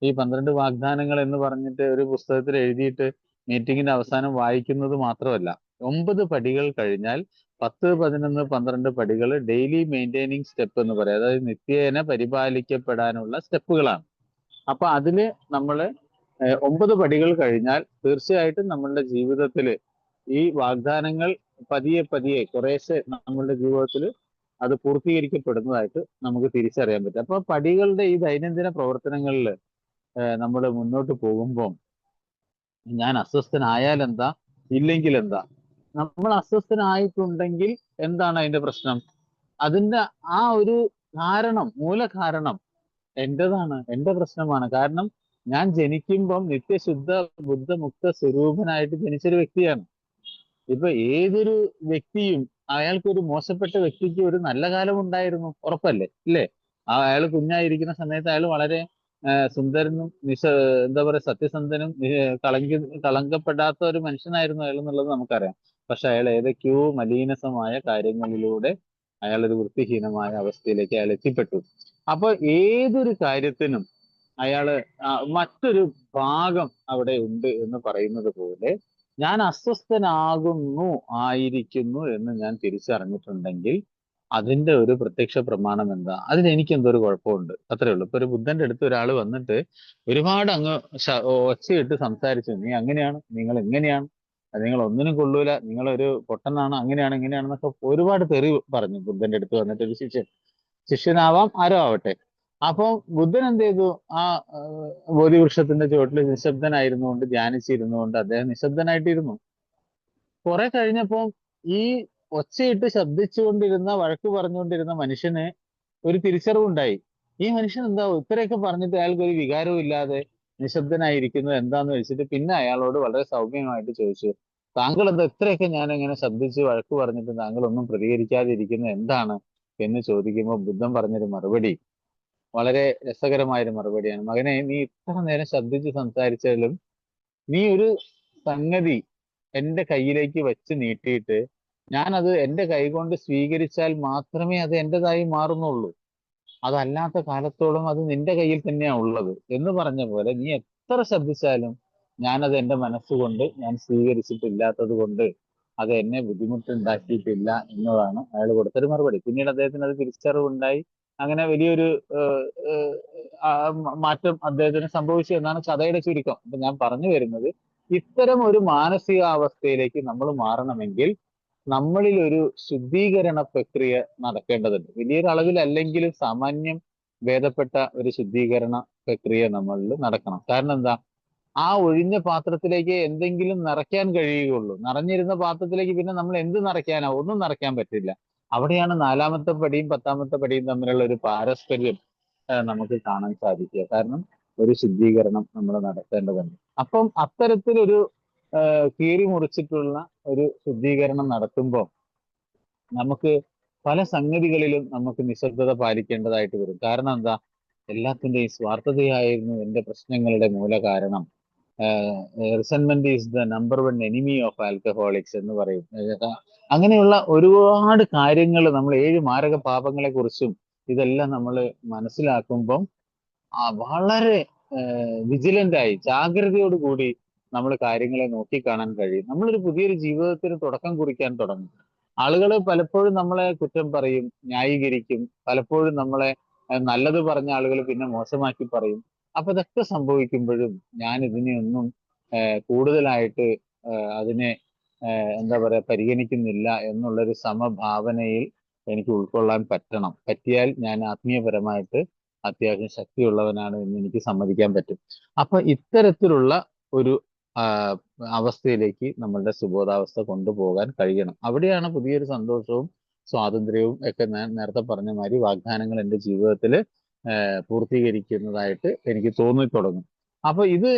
ഈ 12 വാഗ്ദാനങ്ങൾ എന്ന് പറഞ്ഞിട്ട് ഒരു പുസ്തകത്തിൽ എഴുതിയിട്ട് മീറ്റിങ്ങിന്റെ അവസാനം വായിക്കുന്നത് മാത്രമല്ല. 9 പടികൾ കഴിഞ്ഞാൽ 10, 11, 12 പടികൾ ഡെയിലി മെയിൻറ്റെയിനിങ് സ്റ്റെപ്പ് എന്ന് പറയും. അതായത് നിത്യേന പരിപാലിക്കപ്പെടാനുള്ള സ്റ്റെപ്പുകളാണ്. അപ്പൊ അതില് നമ്മള് 9 പടികൾ കഴിഞ്ഞാൽ തീർച്ചയായിട്ടും നമ്മളുടെ ജീവിതത്തിൽ ഈ വാഗ്ദാനങ്ങൾ പതിയെ പതിയെ കുറേശ്ശെ നമ്മളുടെ ജീവിതത്തിൽ അത് പൂർത്തീകരിക്കപ്പെടുന്നതായിട്ട് നമുക്ക് തിരിച്ചറിയാൻ പറ്റും. അപ്പൊ പടികളുടെ ഈ ദൈനംദിന പ്രവർത്തനങ്ങളിൽ നമ്മൾ മുന്നോട്ട് പോകുമ്പോൾ ഞാൻ അസ്വസ്ഥനായാൽ എന്താ, ഇല്ലെങ്കിൽ എന്താ? നമ്മൾ അസ്വസ്ഥനായിട്ടുണ്ടെങ്കിൽ എന്താണ് അതിന്റെ പ്രശ്നം? അതിന്റെ ആ ഒരു കാരണം, മൂലകാരണം എന്റേതാണ്, എന്റെ പ്രശ്നമാണ്. കാരണം ഞാൻ ജനിക്കുമ്പം നിത്യശുദ്ധ ബുദ്ധമുക്ത സ്വരൂപനായിട്ട് ജനിച്ചൊരു വ്യക്തിയാണ്. ഇപ്പൊ ഏതൊരു വ്യക്തിയും, അയാൾക്കൊരു മോശപ്പെട്ട വ്യക്തിക്ക് ഒരു നല്ല കാലം ഉണ്ടായിരുന്നു, ഉറപ്പല്ലേ, ഇല്ലേ? അയാൾ കുഞ്ഞായിരിക്കുന്ന സമയത്ത് അയാൾ വളരെ സുന്ദരനും എന്താ പറയുക, സത്യസന്ധനും കളങ്കപ്പെടാത്ത ഒരു മനുഷ്യനായിരുന്നു അയാൾ എന്നുള്ളത് നമുക്കറിയാം. പക്ഷെ അയാൾ ഏതൊക്കെയോ മലീനസമായ കാര്യങ്ങളിലൂടെ അയാൾ ഒരു വൃത്തിഹീനമായ അവസ്ഥയിലേക്ക് അയാൾ എത്തിപ്പെട്ടു. അപ്പൊ ഏതൊരു കാര്യത്തിനും അയാള് മറ്റൊരു ഭാഗം അവിടെ ഉണ്ട് എന്ന് പറയുന്നത് പോലെ ഞാൻ അസ്വസ്ഥനാകുന്നു, ആയിരിക്കുന്നു എന്ന് ഞാൻ തിരിച്ചറിഞ്ഞിട്ടുണ്ടെങ്കിൽ അതിന്റെ ഒരു പ്രത്യക്ഷ പ്രമാണം എന്താ? അതിന് എനിക്ക് എന്തോ ഒരു കുഴപ്പമുണ്ട്, അത്രേ ഉള്ളൂ. ഇപ്പൊ ഒരു ബുദ്ധന്റെ അടുത്ത് ഒരാൾ വന്നിട്ട് ഒരുപാട് അങ്ങ് ഒച്ചയിട്ട് സംസാരിച്ചു, നീ അങ്ങനെയാണ്, നിങ്ങൾ എങ്ങനെയാണ്, നിങ്ങൾ ഒന്നിനും കൊള്ളൂല, നിങ്ങൾ ഒരു പൊട്ടനാണ്, അങ്ങനെയാണ് ഇങ്ങനെയാണെന്നൊക്കെ ഒരുപാട് തെറി പറഞ്ഞു ബുദ്ധന്റെ അടുത്ത് വന്നിട്ട് ഒരു ശിഷ്യനാവാം ആരോ ആവട്ടെ. അപ്പൊ ബുദ്ധൻ എന്ത് ചെയ്തു? ആ ബോധിവൃക്ഷത്തിന്റെ ചുവട്ടിൽ നിശബ്ദനായിരുന്നുകൊണ്ട് ധ്യാനിച്ചിരുന്നുകൊണ്ട് അദ്ദേഹം നിശബ്ദനായിട്ടിരുന്നു. കുറെ കഴിഞ്ഞപ്പോ ഈ ഒച്ചയിട്ട് ശബ്ദിച്ചുകൊണ്ടിരുന്ന വഴക്ക് പറഞ്ഞുകൊണ്ടിരുന്ന മനുഷ്യന് ഒരു തിരിച്ചറിവുണ്ടായി. ഈ മനുഷ്യൻ എന്താ ഇത്രയൊക്കെ പറഞ്ഞിട്ട് അയാൾക്ക് ഒരു വികാരവും ഇല്ലാതെ നിശബ്ദനായിരിക്കുന്നത് എന്താന്ന് വെച്ചിട്ട് പിന്നെ അയാളോട് വളരെ സൗമ്യമായിട്ട് ചോദിച്ചു, താങ്കൾ എന്താ ഇത്രയൊക്കെ ഞാൻ ഇങ്ങനെ ശബ്ദിച്ച് വഴക്ക് പറഞ്ഞിട്ട് താങ്കൾ ഒന്നും പ്രതികരിക്കാതെ ഇരിക്കുന്നത് എന്താണ് എന്ന് ചോദിക്കുമ്പോൾ ബുദ്ധൻ പറഞ്ഞൊരു മറുപടി വളരെ രസകരമായൊരു മറുപടിയാണ്. മകനെ, നീ ഇത്ര നേരം ശബ്ദിച്ച് സംസാരിച്ചാലും നീ ഒരു സംഗതി എന്റെ കയ്യിലേക്ക് വെച്ച് നീട്ടിയിട്ട് ഞാനത് എന്റെ കൈ കൊണ്ട് സ്വീകരിച്ചാൽ മാത്രമേ അത് എന്റേതായി മാറുന്നുള്ളൂ. അതല്ലാത്ത കാലത്തോളം അത് നിന്റെ കയ്യിൽ തന്നെയാണ് ഉള്ളത് എന്ന് പറഞ്ഞ പോലെ നീ എത്ര ശബ്ദിച്ചാലും ഞാനത് എന്റെ മനസ്സുകൊണ്ട് ഞാൻ സ്വീകരിച്ചിട്ടില്ലാത്തത് കൊണ്ട് അത് എന്നെ ബുദ്ധിമുട്ടുണ്ടാക്കിയിട്ടില്ല എന്നതാണ് അയാൾ കൊടുത്തൊരു മറുപടി. പിന്നീട് അദ്ദേഹത്തിന് അത് തിരിച്ചറിവുണ്ടായി. അങ്ങനെ വലിയൊരു ഏഹ്, ഏഹ്, മാറ്റം അദ്ദേഹത്തിന് സംഭവിച്ചു എന്നാണ് കഥയുടെ ചുരുക്കം. അപ്പൊ ഞാൻ പറഞ്ഞു വരുന്നത്, ഇത്തരം ഒരു മാനസികാവസ്ഥയിലേക്ക് നമ്മൾ മാറണമെങ്കിൽ നമ്മളിൽ ഒരു ശുദ്ധീകരണ പ്രക്രിയ നടക്കേണ്ടതുണ്ട്. വലിയൊരു അളവിലല്ലെങ്കിലും സാമാന്യം ഭേദപ്പെട്ട ഒരു ശുദ്ധീകരണ പ്രക്രിയ നമ്മളിൽ നടക്കണം. കാരണം എന്താ? ആ ഒഴിഞ്ഞ പാത്രത്തിലേക്ക് എന്തെങ്കിലും നിറയ്ക്കാൻ കഴിയുകയുള്ളൂ. നിറഞ്ഞിരുന്ന പാത്രത്തിലേക്ക് പിന്നെ നമ്മൾ എന്ത് നിറയ്ക്കാനാ? ഒന്നും നിറയ്ക്കാൻ പറ്റില്ല. അവിടെയാണ് നാലാമത്തെ പടിയും പത്താമത്തെ പടിയും തമ്മിലുള്ള ഒരു പാരസ്പര്യം നമുക്ക് കാണാൻ സാധിക്കുക. കാരണം ഒരു ശുദ്ധീകരണം നമ്മൾ നടത്തേണ്ടതുണ്ട്. അപ്പം അത്തരത്തിലൊരു കീറി മുറിച്ചിട്ടുള്ള ഒരു ശുദ്ധീകരണം നടത്തുമ്പോൾ നമുക്ക് പല സംഗതികളിലും നമുക്ക് നിശബ്ദത പാലിക്കേണ്ടതായിട്ട് വരും. കാരണം എന്താ? എല്ലാത്തിന്റെയും സ്വാർത്ഥതയായിരുന്നു എന്റെ പ്രശ്നങ്ങളുടെ മൂല കാരണം. Resentment is the number one enemy of alcoholics എന്ന് പറയും. അങ്ങനെയുള്ള ഒരുപാട് കാര്യങ്ങൾ, നമ്മൾ 7 മാരക പാപങ്ങളെ കുറിച്ചും ഇതെല്ലാം നമ്മൾ മനസ്സിലാക്കുമ്പം വളരെ വിജിലന്റ് ആയി ജാഗ്രതയോട് കൂടി നമ്മൾ കാര്യങ്ങളെ നോക്കിക്കാണാൻ കഴിയും. നമ്മളൊരു പുതിയൊരു ജീവിതത്തിന് തുടക്കം കുറിക്കാൻ തുടങ്ങും. ആളുകൾ പലപ്പോഴും നമ്മളെ കുറ്റം പറയും, ന്യായീകരിക്കും. പലപ്പോഴും നമ്മളെ നല്ലത് പറഞ്ഞ ആളുകൾ പിന്നെ മോശമാക്കി പറയും. അപ്പൊ ഇതൊക്കെ സംഭവിക്കുമ്പോഴും ഞാൻ ഇതിനെയൊന്നും കൂടുതലായിട്ട് അതിനെ എന്താ പറയാ പരിഗണിക്കുന്നില്ല എന്നുള്ളൊരു സമഭാവനയിൽ എനിക്ക് ഉൾക്കൊള്ളാൻ പറ്റണം. പറ്റിയാൽ ഞാൻ ആത്മീയപരമായിട്ട് അത്യാവശ്യം ശക്തിയുള്ളവനാണ് എന്ന് എനിക്ക് സമ്മതിക്കാൻ പറ്റും. അപ്പൊ ഇത്തരത്തിലുള്ള ഒരു അവസ്ഥയിലേക്ക് നമ്മളുടെ സുബോധാവസ്ഥ കൊണ്ടുപോകാൻ കഴിയണം. അവിടെയാണ് പുതിയൊരു സന്തോഷവും സ്വാതന്ത്ര്യവും ഒക്കെ ഞാൻ നേരത്തെ പറഞ്ഞ മാതിരി വാഗ്ദാനങ്ങൾ എൻ്റെ ജീവിതത്തിൽ പൂർത്തീകരിക്കുന്നതായിട്ട് എനിക്ക് തോന്നി തുടങ്ങും. അപ്പൊ ഇത്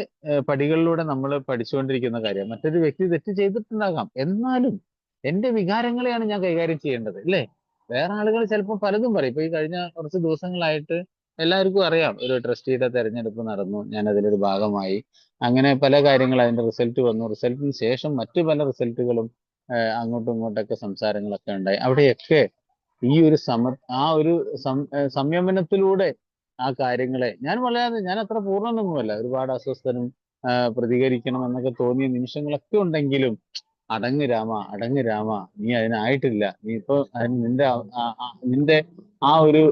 പടികളിലൂടെ നമ്മൾ പഠിച്ചുകൊണ്ടിരിക്കുന്ന കാര്യം. മറ്റൊരു വ്യക്തി തെറ്റ് ചെയ്തിട്ടുണ്ടാകാം, എന്നാലും എന്റെ വികാരങ്ങളെയാണ് ഞാൻ കൈകാര്യം ചെയ്യേണ്ടത്, അല്ലേ? വേറെ ആളുകൾ ചിലപ്പോൾ പലതും പറയും. ഇപ്പൊ ഈ കഴിഞ്ഞ കുറച്ച് ദിവസങ്ങളായിട്ട് എല്ലാവർക്കും അറിയാം, ഒരു ട്രസ്റ്റിയുടെ തെരഞ്ഞെടുപ്പ് നടന്നു, ഞാൻ അതിലൊരു ഭാഗമായി. അങ്ങനെ പല കാര്യങ്ങൾ, അതിന്റെ റിസൾട്ട് വന്നു, റിസൾട്ടിന് ശേഷം മറ്റു പല റിസൾട്ടുകളും അങ്ങോട്ടും ഇങ്ങോട്ടൊക്കെ സംസാരങ്ങളൊക്കെ ഉണ്ടായി. അവിടെയൊക്കെ ഈ ഒരു ആ ഒരു സംയമനത്തിലൂടെ ആ കാര്യങ്ങളെ ഞാൻ അത്ര പൂർണ്ണനൊന്നുമല്ല, ഒരുപാട് അസ്വസ്ഥനും പ്രതികരിക്കണം എന്നൊക്കെ തോന്നിയ നിമിഷങ്ങളൊക്കെ ഉണ്ടെങ്കിലും അടങ്ങ് രാമ, അടങ്ങ് രാമ, നീ അതിനായിട്ടില്ല, നീ ഇപ്പൊ നിന്റെ ആ ഒരു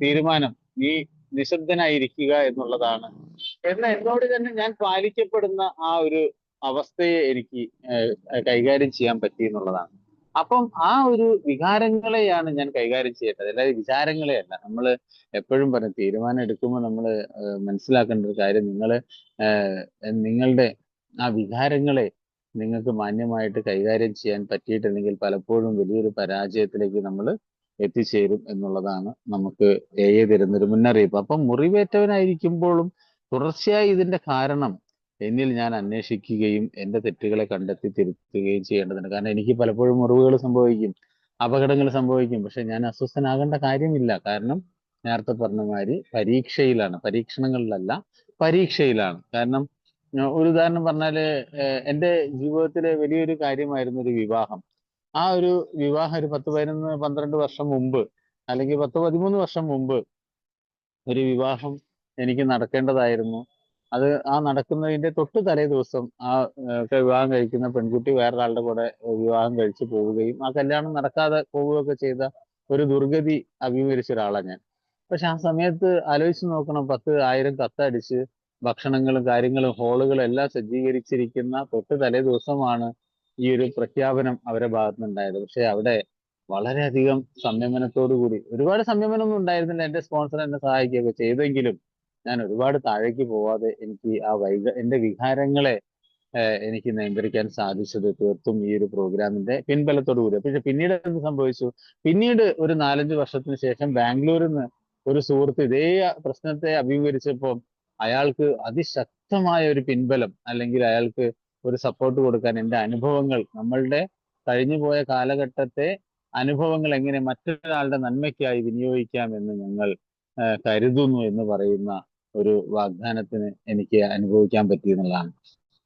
തീരുമാനം, നീ നിശബ്ദനായിരിക്കുക എന്നുള്ളതാണ് എന്ന് എന്നോട് തന്നെ ഞാൻ പാലിക്കപ്പെടുന്ന ആ ഒരു അവസ്ഥയെ എനിക്ക് കൈകാര്യം ചെയ്യാൻ പറ്റി എന്നുള്ളതാണ്. അപ്പം ആ ഒരു വികാരങ്ങളെയാണ് ഞാൻ കൈകാര്യം ചെയ്യേണ്ടത്, അല്ലാതെ വിചാരങ്ങളെയല്ല. നമ്മൾ എപ്പോഴും പറയും, തീരുമാനം എടുക്കുമ്പോൾ നമ്മൾ മനസ്സിലാക്കേണ്ട ഒരു കാര്യം, നിങ്ങളുടെ ആ വികാരങ്ങളെ നിങ്ങൾക്ക് മാന്യമായിട്ട് കൈകാര്യം ചെയ്യാൻ പറ്റിയിട്ടില്ലെങ്കിൽ പലപ്പോഴും വലിയൊരു പരാജയത്തിലേക്ക് നമ്മൾ എത്തിച്ചേരും എന്നുള്ളതാണ് നമുക്ക് തരുന്നൊരു മുന്നറിയിപ്പ്. അപ്പം മുറിവേറ്റവനായിരിക്കുമ്പോഴും തുടർച്ചയായി ഇതിന്റെ കാരണം എന്നിൽ ഞാൻ അന്വേഷിക്കുകയും എൻ്റെ തെറ്റുകളെ കണ്ടെത്തി തിരുത്തുകയും ചെയ്യേണ്ടതുണ്ട്. കാരണം എനിക്ക് പലപ്പോഴും മുറിവുകൾ സംഭവിക്കും, അപകടങ്ങൾ സംഭവിക്കും. പക്ഷെ ഞാൻ അസ്വസ്ഥനാകേണ്ട കാര്യമില്ല. കാരണം നേരത്തെ പറഞ്ഞ മാതിരി പരീക്ഷയിലാണ്, പരീക്ഷണങ്ങളിലല്ല, പരീക്ഷയിലാണ്. കാരണം ഒരു ഉദാഹരണം പറഞ്ഞാല്, എൻ്റെ ജീവിതത്തിലെ വലിയൊരു കാര്യമായിരുന്നു ഒരു വിവാഹം. ആ ഒരു വിവാഹം ഒരു 10, 11, 12 വർഷം മുമ്പ്, അല്ലെങ്കിൽ 10, 13 വർഷം മുമ്പ് ഒരു വിവാഹം എനിക്ക് നടക്കേണ്ടതായിരുന്നു. അത് ആ നടക്കുന്നതിന്റെ തൊട്ട് തലേ ദിവസം വിവാഹം കഴിക്കുന്ന പെൺകുട്ടി വേറൊരാളുടെ കൂടെ വിവാഹം കഴിച്ചു പോവുകയും ആ കല്യാണം നടക്കാതെ പോവുകയൊക്കെ ചെയ്ത ഒരു ദുർഗതി അഭിമുഖീകരിച്ച ഒരാളാണ് ഞാൻ. പക്ഷെ ആ സമയത്ത് ആലോചിച്ച് നോക്കണം, 10,000 കത്തടിച്ച് ഭക്ഷണങ്ങളും കാര്യങ്ങളും ഹോളുകളും എല്ലാം സജ്ജീകരിച്ചിരിക്കുന്ന തൊട്ട് തലേ ദിവസമാണ് ഈ ഒരു പ്രഖ്യാപനം അവരുടെ ഭാഗത്തുനിന്നുണ്ടായത്. പക്ഷെ അവിടെ വളരെയധികം സംയമനത്തോടു കൂടി, ഒരുപാട് സംയമനമൊന്നും ഉണ്ടായിരുന്നില്ല, എന്റെ സ്പോൺസർ എന്നെ സഹായിക്കുകയൊക്കെ ചെയ്തെങ്കിലും ഞാൻ ഒരുപാട് താഴേക്ക് പോവാതെ എനിക്ക് എന്റെ വികാരങ്ങളെ എനിക്ക് നിയന്ത്രിക്കാൻ സാധിച്ചത് തീർത്തും ഈ ഒരു പ്രോഗ്രാമിന്റെ പിൻബലത്തോടു കൂടി. പക്ഷെ പിന്നീട് എന്ത് സംഭവിച്ചു? പിന്നീട് ഒരു 4-5 വർഷത്തിന് ശേഷം ബാംഗ്ലൂരിൽ നിന്ന് ഒരു സുഹൃത്ത് ഇതേ പ്രശ്നത്തെ അഭിമുഖീകരിച്ചപ്പോൾ അയാൾക്ക് അതിശക്തമായ ഒരു പിൻബലം, അല്ലെങ്കിൽ അയാൾക്ക് ഒരു സപ്പോർട്ട് കൊടുക്കാൻ എന്റെ അനുഭവങ്ങൾ, നമ്മളുടെ കഴിഞ്ഞുപോയ കാലഘട്ടത്തെ അനുഭവങ്ങൾ എങ്ങനെ മറ്റൊരാളുടെ നന്മയ്ക്കായി വിനിയോഗിക്കാം എന്ന് ഞങ്ങൾ കരുതുന്നു എന്ന് പറയുന്ന ഒരു വാഗ്ദാനത്തിന് എനിക്ക് അനുഭവിക്കാൻ പറ്റിയെന്നുള്ളതാണ്.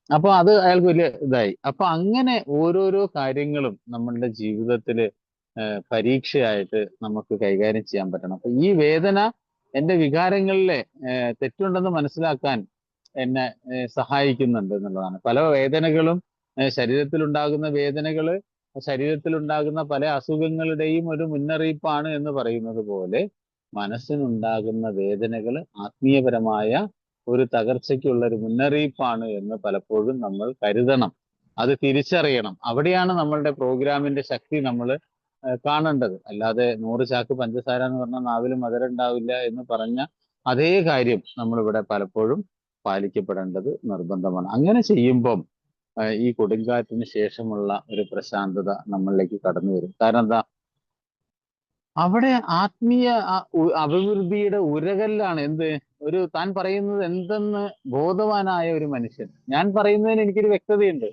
അപ്പൊ അത് അയാൾക്ക് വലിയ ഇതായി. അപ്പൊ അങ്ങനെ ഓരോരോ കാര്യങ്ങളും നമ്മളുടെ ജീവിതത്തില് പരീക്ഷയായിട്ട് നമുക്ക് കൈകാര്യം ചെയ്യാൻ പറ്റണം. അപ്പൊ ഈ വേദന എന്റെ വികാരങ്ങളിലെ തെറ്റുണ്ടെന്ന് മനസ്സിലാക്കാൻ എന്നെ സഹായിക്കുന്നുണ്ട് എന്നുള്ളതാണ്. പല വേദനകളും, ശരീരത്തിലുണ്ടാകുന്ന വേദനകള് ശരീരത്തിലുണ്ടാകുന്ന പല അസുഖങ്ങളുടെയും ഒരു മുന്നറിയിപ്പാണ് എന്ന് പറയുന്നത് പോലെ മനസ്സിനുണ്ടാകുന്ന വേദനകൾ ആത്മീയപരമായ ഒരു തകർച്ചയ്ക്കുള്ള ഒരു മുന്നറിയിപ്പാണ് എന്ന് പലപ്പോഴും നമ്മൾ കരുതണം, അത് തിരിച്ചറിയണം. അവിടെയാണ് നമ്മളുടെ പ്രോഗ്രാമിന്റെ ശക്തി നമ്മൾ കാണേണ്ടത്. അല്ലാതെ 100 ചാക്ക് പഞ്ചസാര എന്ന് പറഞ്ഞാൽ നാവിൽ മധുരം ഉണ്ടാവില്ല എന്ന് പറഞ്ഞ അതേ കാര്യം നമ്മളിവിടെ പലപ്പോഴും പാലിക്കപ്പെടേണ്ടത് നിർബന്ധമാണ്. അങ്ങനെ ചെയ്യുമ്പം ഈ കൊടുങ്കാറ്റിന് ശേഷമുള്ള ഒരു പ്രശാന്തത നമ്മളിലേക്ക് കടന്നു വരും. കാരണം എന്താ? അവിടെ ആത്മീയ അഭിവൃദ്ധിയുടെ ഉരകല്ലാണ് എന്ത്? ഒരു താൻ പറയുന്നത് എന്തെന്ന് ബോധവാനായ ഒരു മനുഷ്യൻ. ഞാൻ പറയുന്നതിന് എനിക്കൊരു വ്യക്തതയുണ്ട്,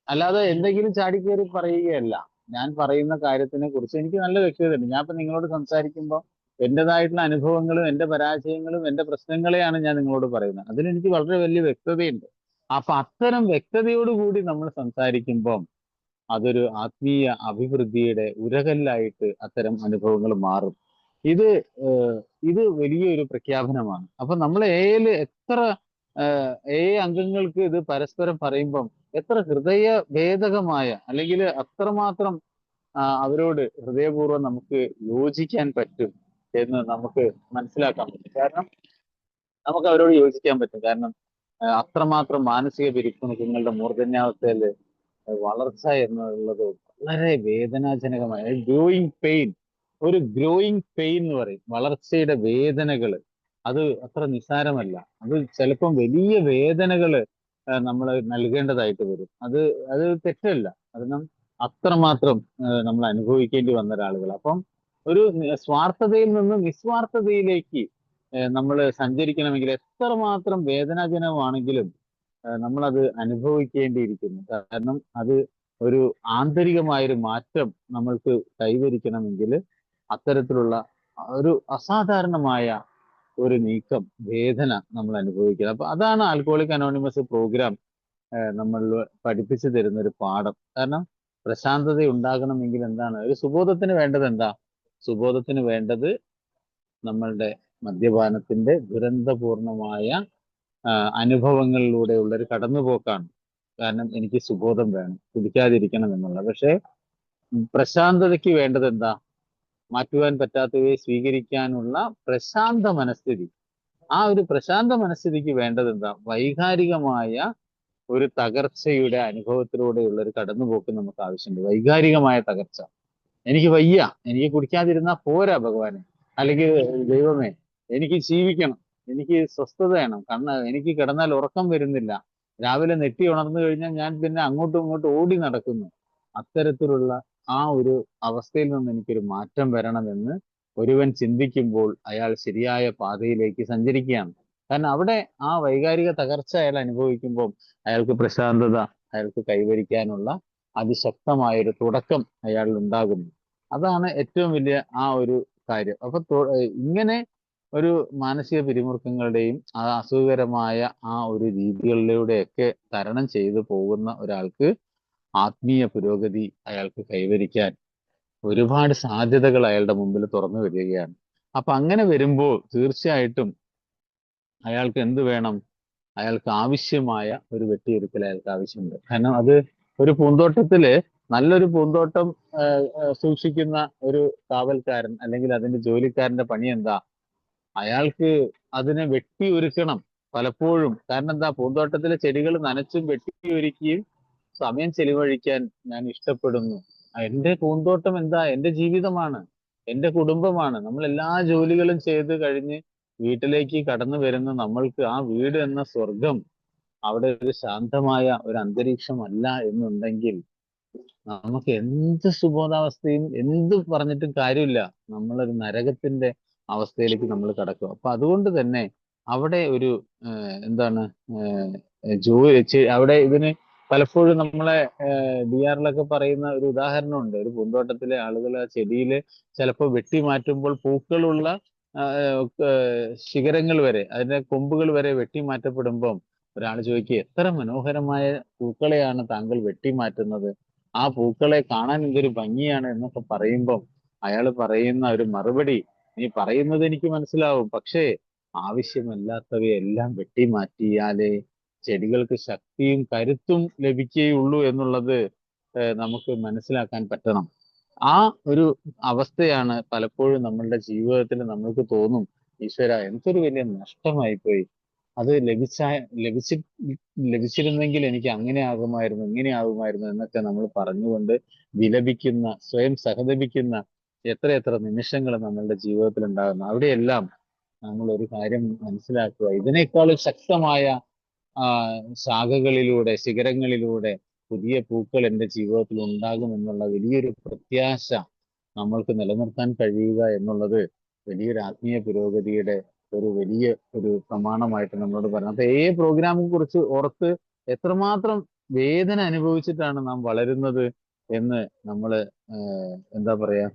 അല്ലാതെ എന്തെങ്കിലും ചാടിക്കേറി പറയുകയല്ല. ഞാൻ പറയുന്ന കാര്യത്തിനെ കുറിച്ച് എനിക്ക് നല്ല വ്യക്തതയുണ്ട്. ഞാൻ ഇപ്പൊ നിങ്ങളോട് സംസാരിക്കുമ്പോൾ എന്റേതായിട്ടുള്ള അനുഭവങ്ങളും എന്റെ പരാജയങ്ങളും എന്റെ പ്രശ്നങ്ങളെയാണ് ഞാൻ നിങ്ങളോട് പറയുന്നത്. അതിലെനിക്ക് വളരെ വലിയ വ്യക്തതയുണ്ട്. അപ്പൊ അത്തരം വ്യക്തതയോടുകൂടി നമ്മൾ സംസാരിക്കുമ്പോൾ അതൊരു ആത്മീയ അഭിവൃദ്ധിയുടെ ഉരകല്ലായിട്ട് അത്തരം അനുഭവങ്ങൾ മാറും. ഇത് ഇത് വലിയൊരു പ്രഖ്യാപനമാണ്. അപ്പൊ നമ്മൾ എയിൽ എത്ര അംഗങ്ങൾക്ക് ഇത് പരസ്പരം പറയുമ്പം എത്ര ഹൃദയഭേദകമായ, അല്ലെങ്കിൽ അത്രമാത്രം അവരോട് ഹൃദയപൂർവ്വം നമുക്ക് യോജിക്കാൻ പറ്റും എന്ന് നമുക്ക് മനസ്സിലാക്കാൻ പറ്റും. കാരണം നമുക്ക് അവരോട് യോജിക്കാൻ പറ്റും. കാരണം അത്രമാത്രം മാനസിക പിരിമുറുക്കങ്ങളുടെ മൂർധന്യാവസ്ഥയിൽ വളർച്ച എന്നുള്ളത് വളരെ വേദനാജനകമായ ഗ്രോയിങ് പെയിൻ, ഒരു ഗ്രോയിങ് പെയിൻ എന്ന് പറയും, വളർച്ചയുടെ വേദനകൾ. അത് അത്ര നിസ്സാരമല്ല. അത് ചിലപ്പം വലിയ വേദനകൾ നമ്മൾ നൽകേണ്ടതായിട്ട് വരും. അത് തെറ്റല്ല. കാരണം അത്രമാത്രം നമ്മൾ അനുഭവിക്കേണ്ടി വന്ന ഒരാളുകൾ. അപ്പം ഒരു സ്വാർത്ഥതയിൽ നിന്ന് നിസ്വാർത്ഥതയിലേക്ക് നമ്മൾ സഞ്ചരിക്കണമെങ്കിൽ എത്രമാത്രം വേദനാജനകമാണെങ്കിലും നമ്മളത് അനുഭവിക്കേണ്ടിയിരിക്കുന്നു. കാരണം അത് ഒരു ആന്തരികമായൊരു മാറ്റം നമ്മൾക്ക് കൈവരിക്കണമെങ്കിൽ അത്തരത്തിലുള്ള ഒരു അസാധാരണമായ ഒരു നീക്കം, വേദന നമ്മൾ അനുഭവിക്കണം. അപ്പൊ അതാണ് ആൽക്കഹോളിക് അനോണിമസ് പ്രോഗ്രാം നമ്മൾ പഠിപ്പിച്ചു തരുന്ന ഒരു പാഠം. കാരണം പ്രശാന്തത ഉണ്ടാകണമെങ്കിൽ എന്താണ്? ഒരു സുബോധത്തിന് വേണ്ടത് എന്താ? സുബോധത്തിന് വേണ്ടത് നമ്മളുടെ മദ്യപാനത്തിന്റെ ദുരന്തപൂർണമായ അനുഭവങ്ങളിലൂടെയുള്ള ഒരു കടന്നുപോക്കാണ്. കാരണം എനിക്ക് സുബോധം വേണം, കുടിക്കാതിരിക്കണം എന്നുള്ള. പക്ഷെ പ്രശാന്തതയ്ക്ക് വേണ്ടത് എന്താ? മാറ്റുവാൻ പറ്റാത്തവയെ സ്വീകരിക്കാനുള്ള പ്രശാന്ത മനസ്ഥിതി. ആ ഒരു പ്രശാന്ത മനസ്ഥിതിക്ക് വേണ്ടത് എന്താ? വൈകാരികമായ ഒരു തകർച്ചയുടെ അനുഭവത്തിലൂടെയുള്ള ഒരു കടന്നുപോക്ക് നമുക്ക് ആവശ്യമുണ്ട്. വൈകാരികമായ തകർച്ച. എനിക്ക് വയ്യ, എനിക്ക് കുടിക്കാതിരുന്നാ പോരാ ഭഗവാനെ, അല്ലെങ്കിൽ ദൈവമേ എനിക്ക് ജീവിക്കണം, എനിക്ക് സ്വസ്ഥത വേണം, എനിക്ക് കിടന്നാൽ ഉറക്കം വരുന്നില്ല, രാവിലെ നെറ്റി ഉണർന്നു കഴിഞ്ഞാൽ ഞാൻ പിന്നെ അങ്ങോട്ടും ഇങ്ങോട്ടും ഓടി നടക്കുന്നു. അത്തരത്തിലുള്ള ആ ഒരു അവസ്ഥയിൽ നിന്ന് എനിക്കൊരു മാറ്റം വരണമെന്ന് ഒരുവൻ ചിന്തിക്കുമ്പോൾ അയാൾ ശരിയായ പാതയിലേക്ക് സഞ്ചരിക്കുകയാണ്. കാരണം അവിടെ ആ വൈകാരിക തകർച്ച അയാൾ അനുഭവിക്കുമ്പോൾ അയാൾക്ക് പ്രശാന്തത അയാൾക്ക് കൈവരിക്കാനുള്ള അതിശക്തമായ ഒരു തുടക്കം അയാളിൽ ഉണ്ടാകുന്നു. അതാണ് ഏറ്റവും വലിയ ആ ഒരു കാര്യം. അപ്പൊ ഇങ്ങനെ ഒരു മാനസിക പിരിമുറുക്കങ്ങളുടെയും ആ അസുഖകരമായ ആ ഒരു രീതികളിലൂടെയൊക്കെ തരണം ചെയ്തു പോകുന്ന ഒരാൾക്ക് ആത്മീയ പുരോഗതി അയാൾക്ക് കൈവരിക്കാൻ ഒരുപാട് സാധ്യതകൾ അയാളുടെ മുമ്പിൽ തുറന്നു വരികയാണ്. അപ്പൊ അങ്ങനെ വരുമ്പോൾ തീർച്ചയായിട്ടും അയാൾക്ക് എന്ത് വേണം? അയാൾക്ക് ആവശ്യമായ ഒരു വെട്ടിയൊരുക്കൽ അയാൾക്ക് ആവശ്യമുണ്ട്. കാരണം അത് ഒരു പൂന്തോട്ടത്തില് നല്ലൊരു പൂന്തോട്ടം സൂക്ഷിക്കുന്ന ഒരു കാവൽക്കാരൻ അല്ലെങ്കിൽ അതിന്റെ ജോലിക്കാരന്റെ പണി എന്താ? അയാൾക്ക് അതിനെ വെട്ടി ഒരുക്കണം പലപ്പോഴും. കാരണം എന്താ, പൂന്തോട്ടത്തിലെ ചെടികൾ നനച്ചും വെട്ടി ഒരുക്കിയും സമയം ചെലവഴിക്കാൻ ഞാൻ ഇഷ്ടപ്പെടുന്നു. എന്റെ പൂന്തോട്ടം എന്താ? എന്റെ ജീവിതമാണ്, എന്റെ കുടുംബമാണ്. നമ്മൾ എല്ലാ ജോലികളും ചെയ്ത് കഴിഞ്ഞ് വീട്ടിലേക്ക് കടന്നു വരുന്ന നമ്മൾക്ക് ആ വീട് എന്ന സ്വർഗം, അവിടെ ഒരു ശാന്തമായ ഒരു അന്തരീക്ഷമല്ല എന്നുണ്ടെങ്കിൽ നമുക്ക് എന്ത് സുബോധാവസ്ഥയും എന്ത് പറഞ്ഞിട്ടും കാര്യമില്ല. നമ്മളൊരു നരകത്തിന്റെ അവസ്ഥയിലേക്ക് നമ്മൾ കടക്കും. അപ്പൊ അതുകൊണ്ട് തന്നെ അവിടെ ഒരു എന്താണ് അവിടെ ഇതിന് പലപ്പോഴും നമ്മളെ DRലൊക്കെ പറയുന്ന ഒരു ഉദാഹരണമുണ്ട്. ഒരു പൂന്തോട്ടത്തിലെ ആളുകൾ ആ ചെടിയില് ചിലപ്പോൾ വെട്ടി മാറ്റുമ്പോൾ പൂക്കളുള്ള ശിഖരങ്ങൾ വരെ, അതിന്റെ കൊമ്പുകൾ വരെ വെട്ടി മാറ്റപ്പെടുമ്പം ഒരാൾ ചോദിക്കുക, എത്ര മനോഹരമായ പൂക്കളെയാണ് താങ്കൾ വെട്ടി മാറ്റുന്നത്, ആ പൂക്കളെ കാണാൻ എന്തൊരു ഭംഗിയാണ് എന്നൊക്കെ പറയുമ്പം അയാൾ പറയുന്ന ഒരു മറുപടി, നീ പറയുന്നത് എനിക്ക് മനസ്സിലാവും, പക്ഷേ ആവശ്യമല്ലാത്തവയെല്ലാം വെട്ടി മാറ്റിയാലേ ചെടികൾക്ക് ശക്തിയും കരുത്തും ലഭിക്കുകയുള്ളൂ എന്നുള്ളത് നമുക്ക് മനസ്സിലാക്കാൻ പറ്റണം. ആ ഒരു അവസ്ഥയാണ് പലപ്പോഴും നമ്മളുടെ ജീവിതത്തിൽ നമ്മൾക്ക് തോന്നും, ഈശ്വര എന്തൊരു വലിയ നഷ്ടമായി പോയി, അത് ലഭിച്ചി ലഭിച്ചിരുന്നെങ്കിൽ എനിക്ക് അങ്ങനെ ആകുമായിരുന്നു, ഇങ്ങനെ ആകുമായിരുന്നു എന്നൊക്കെ നമ്മൾ പറഞ്ഞുകൊണ്ട് വിലപിക്കുന്ന, സ്വയം സഹതപിക്കുന്ന എത്രയെത്ര നിമിഷങ്ങൾ നമ്മളുടെ ജീവിതത്തിൽ ഉണ്ടാകുന്നു. അവിടെയെല്ലാം നമ്മൾ ഒരു കാര്യം മനസ്സിലാക്കുക, ഇതിനേക്കാളും ശക്തമായ ആ ശാഖകളിലൂടെ, ശിഖരങ്ങളിലൂടെ പുതിയ പൂക്കൾ എൻ്റെ ജീവിതത്തിൽ ഉണ്ടാകുമെന്നുള്ള വലിയൊരു പ്രത്യാശ നമ്മൾക്ക് നിലനിർത്താൻ കഴിയുക എന്നുള്ളത് വലിയൊരു ആത്മീയ പുരോഗതിയുടെ ഒരു വലിയ ഒരു പ്രമാണമായിട്ട് നമ്മളോട് പറയുന്നത്. അപ്പൊ പ്രോഗ്രാമിനെ കുറിച്ച് ഓർത്ത് എത്രമാത്രം വേദന അനുഭവിച്ചിട്ടാണ് നാം വളരുന്നത് എന്ന് നമ്മൾ എന്താ പറയാ,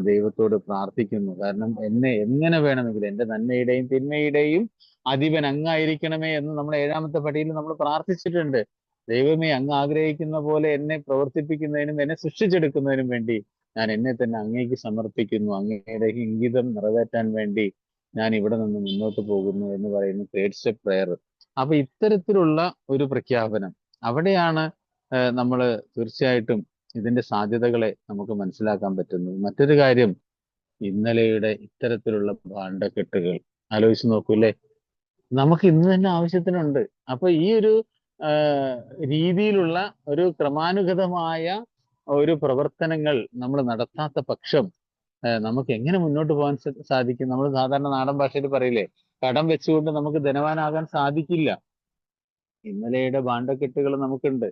ദൈവത്തോട് പ്രാർത്ഥിക്കുന്നു. കാരണം എന്നെ എങ്ങനെ വേണമെങ്കിലും, എൻ്റെ നന്മയുടെയും തിന്മയുടെയും അധിപൻ അങ്ങായിരിക്കണമേ എന്ന് നമ്മൾ 7ാമത്തെ പടിയിൽ നമ്മൾ പ്രാർത്ഥിച്ചിട്ടുണ്ട്. ദൈവമേ, അങ്ങ് ആഗ്രഹിക്കുന്ന പോലെ എന്നെ പ്രവർത്തിപ്പിക്കുന്നതിനും എന്നെ സൃഷ്ടിച്ചെടുക്കുന്നതിനും വേണ്ടി ഞാൻ എന്നെ തന്നെ അങ്ങേക്ക് സമർപ്പിക്കുന്നു, അങ്ങയുടെ ഇംഗിതം നിറവേറ്റാൻ വേണ്ടി ഞാൻ ഇവിടെ നിന്ന് മുന്നോട്ട് പോകുന്നു എന്ന് പറയുന്ന തേർഡ് സ്റ്റെപ്പ് പ്രയർ. അപ്പൊ ഇത്തരത്തിലുള്ള ഒരു പ്രഖ്യാപനം, അവിടെയാണ് നമ്മൾ തീർച്ചയായിട്ടും ഇതിന്റെ സാധ്യതകളെ നമുക്ക് മനസ്സിലാക്കാൻ പറ്റുന്നത്. മറ്റൊരു കാര്യം, ഇന്നലെയുടെ ഇത്തരത്തിലുള്ള ഭാണ്ഡക്കെട്ടുകൾ ആലോചിച്ച് നോക്കൂല്ലേ, നമുക്ക് ഇന്ന് തന്നെ ആവശ്യത്തിനുണ്ട്. അപ്പൊ ഈ ഒരു രീതിയിലുള്ള ഒരു ക്രമാനുഗതമായ ഒരു പ്രവർത്തനങ്ങൾ നമ്മൾ നടത്താത്ത പക്ഷം നമുക്ക് എങ്ങനെ മുന്നോട്ട് പോകാൻ സാധിക്കും? നമ്മൾ സാധാരണ നാടൻ ഭാഷയിൽ പറയില്ലേ, കടം വെച്ചുകൊണ്ട് നമുക്ക് ധനവാനാകാൻ സാധിക്കില്ല. ഇന്നലെയുടെ ഭാണ്ഡക്കെട്ടുകൾ നമുക്കുണ്ട്.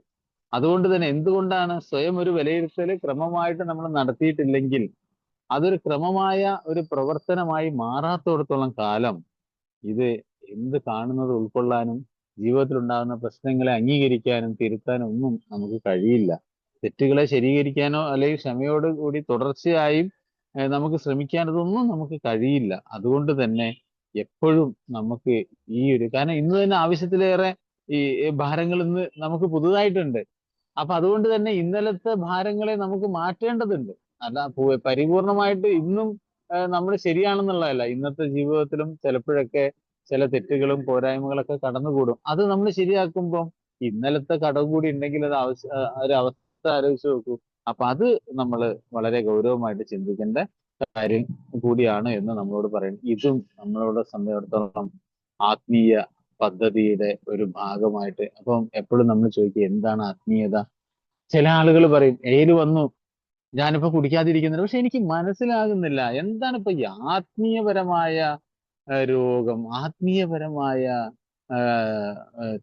അതുകൊണ്ട് തന്നെ എന്തുകൊണ്ടാണ് സ്വയം ഒരു വിലയിരുത്തൽ ക്രമമായിട്ട് നമ്മൾ നടത്തിയിട്ടില്ലെങ്കിൽ, അതൊരു ക്രമമായ ഒരു പ്രവർത്തനമായി മാറാത്തിടത്തോളം കാലം ഇത് എന്ത് കാണുന്നത് ഉൾക്കൊള്ളാനും ജീവിതത്തിൽ ഉണ്ടാകുന്ന പ്രശ്നങ്ങളെ അംഗീകരിക്കാനും തിരുത്താനും ഒന്നും നമുക്ക് കഴിയില്ല. തെറ്റുകളെ ശരീകരിക്കാനോ അല്ലെങ്കിൽ ക്ഷമയോട് കൂടി തുടർച്ചയായും നമുക്ക് ശ്രമിക്കാൻ, ഇതൊന്നും നമുക്ക് കഴിയില്ല. അതുകൊണ്ട് തന്നെ എപ്പോഴും നമുക്ക് ഈ ഒരു, കാരണം ഇന്ന് തന്നെ ആവശ്യത്തിലേറെ ഈ ഭാരങ്ങൾ ഇന്ന് നമുക്ക് പുതുതായിട്ടുണ്ട്. അപ്പൊ അതുകൊണ്ട് തന്നെ ഇന്നലത്തെ ഭാരങ്ങളെ നമുക്ക് മാറ്റേണ്ടതുണ്ട്. അല്ല പരിപൂർണമായിട്ട് ഇന്നും നമ്മൾ ശരിയാണെന്നുള്ളതല്ല. ഇന്നത്തെ ജീവിതത്തിലും ചിലപ്പോഴൊക്കെ ചില തെറ്റുകളും പോരായ്മകളൊക്കെ കടന്നുകൂടും. അത് നമ്മൾ ശരിയാക്കുമ്പോൾ ഇന്നലത്തെ കടം കൂടി ഉണ്ടെങ്കിൽ അത് ഒരു അവസ്ഥ ആലോചിച്ച് നോക്കൂ. അപ്പൊ അത് നമ്മൾ വളരെ ഗൗരവമായിട്ട് ചിന്തിക്കേണ്ട കാര്യം കൂടിയാണ് എന്ന് നമ്മളോട് പറയുന്നു. ഇതും നമ്മളോട് സംബന്ധിച്ചിടത്തോളം ആത്മീയ പദ്ധതിയുടെ ഒരു ഭാഗമായിട്ട്. അപ്പം എപ്പോഴും നമ്മൾ ചോദിക്കുക, എന്താണ് ആത്മീയത? ചില ആളുകൾ പറയും, വന്നു, ഞാനിപ്പോ കുടിക്കാതിരിക്കുന്നില്ല. പക്ഷെ എനിക്ക് മനസ്സിലാകുന്നില്ല, എന്താണ് ഇപ്പൊ ഈ ആത്മീയപരമായ രോഗം, ആത്മീയപരമായ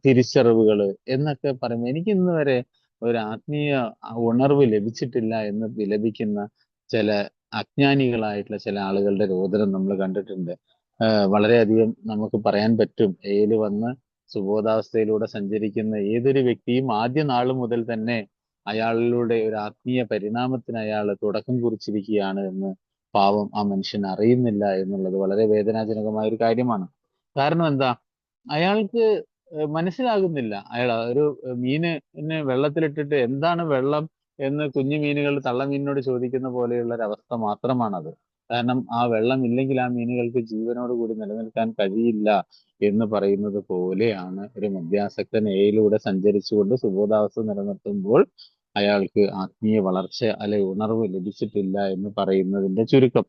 തിരിച്ചറിവുകൾ എന്നൊക്കെ പറയുമ്പോൾ എനിക്ക് ഇന്ന് വരെ ഒരു ആത്മീയ ഉണർവ് ലഭിച്ചിട്ടില്ല എന്ന് വിലപിക്കുന്ന ചില അജ്ഞാനികളായിട്ടുള്ള ചില ആളുകളുടെ രോദനം നമ്മൾ കണ്ടിട്ടുണ്ട്. വളരെയധികം നമുക്ക് പറയാൻ പറ്റും. വന്ന് സുബോധാവസ്ഥയിലൂടെ സഞ്ചരിക്കുന്ന ഏതൊരു വ്യക്തിയും ആദ്യ നാൾ മുതൽ തന്നെ അയാളിലൂടെ ഒരു ആത്മീയ പരിണാമത്തിന് അയാൾ തുടക്കം കുറിച്ചിരിക്കുകയാണ് എന്ന് പാവം ആ മനുഷ്യൻ അറിയുന്നില്ല എന്നുള്ളത് വളരെ വേദനാജനകമായ ഒരു കാര്യമാണ്. കാരണം എന്താ, അയാൾക്ക് മനസ്സിലാകുന്നില്ല. അയാൾ ഒരു മീനിനെ വെള്ളത്തിലിട്ടിട്ട് എന്താണ് വെള്ളം എന്ന് കുഞ്ഞു മീനുകൾ തള്ളമീനിനോട് ചോദിക്കുന്ന പോലെയുള്ള ഒരു അവസ്ഥ മാത്രമാണത്. കാരണം ആ വെള്ളം ഇല്ലെങ്കിൽ ആ മീനുകൾക്ക് ജീവനോട് കൂടി നിലനിൽക്കാൻ കഴിയില്ല എന്ന് പറയുന്നത് പോലെയാണ് ഒരു മദ്യാസക്തൻ ലൂടെ സഞ്ചരിച്ചുകൊണ്ട് സുബോധാവസ്ഥ നിലനിർത്തുമ്പോൾ അയാൾക്ക് ആത്മീയ വളർച്ച അല്ലെ ഉണർവ് ലഭിച്ചിട്ടില്ല എന്ന് പറയുന്നതിന്റെ ചുരുക്കം.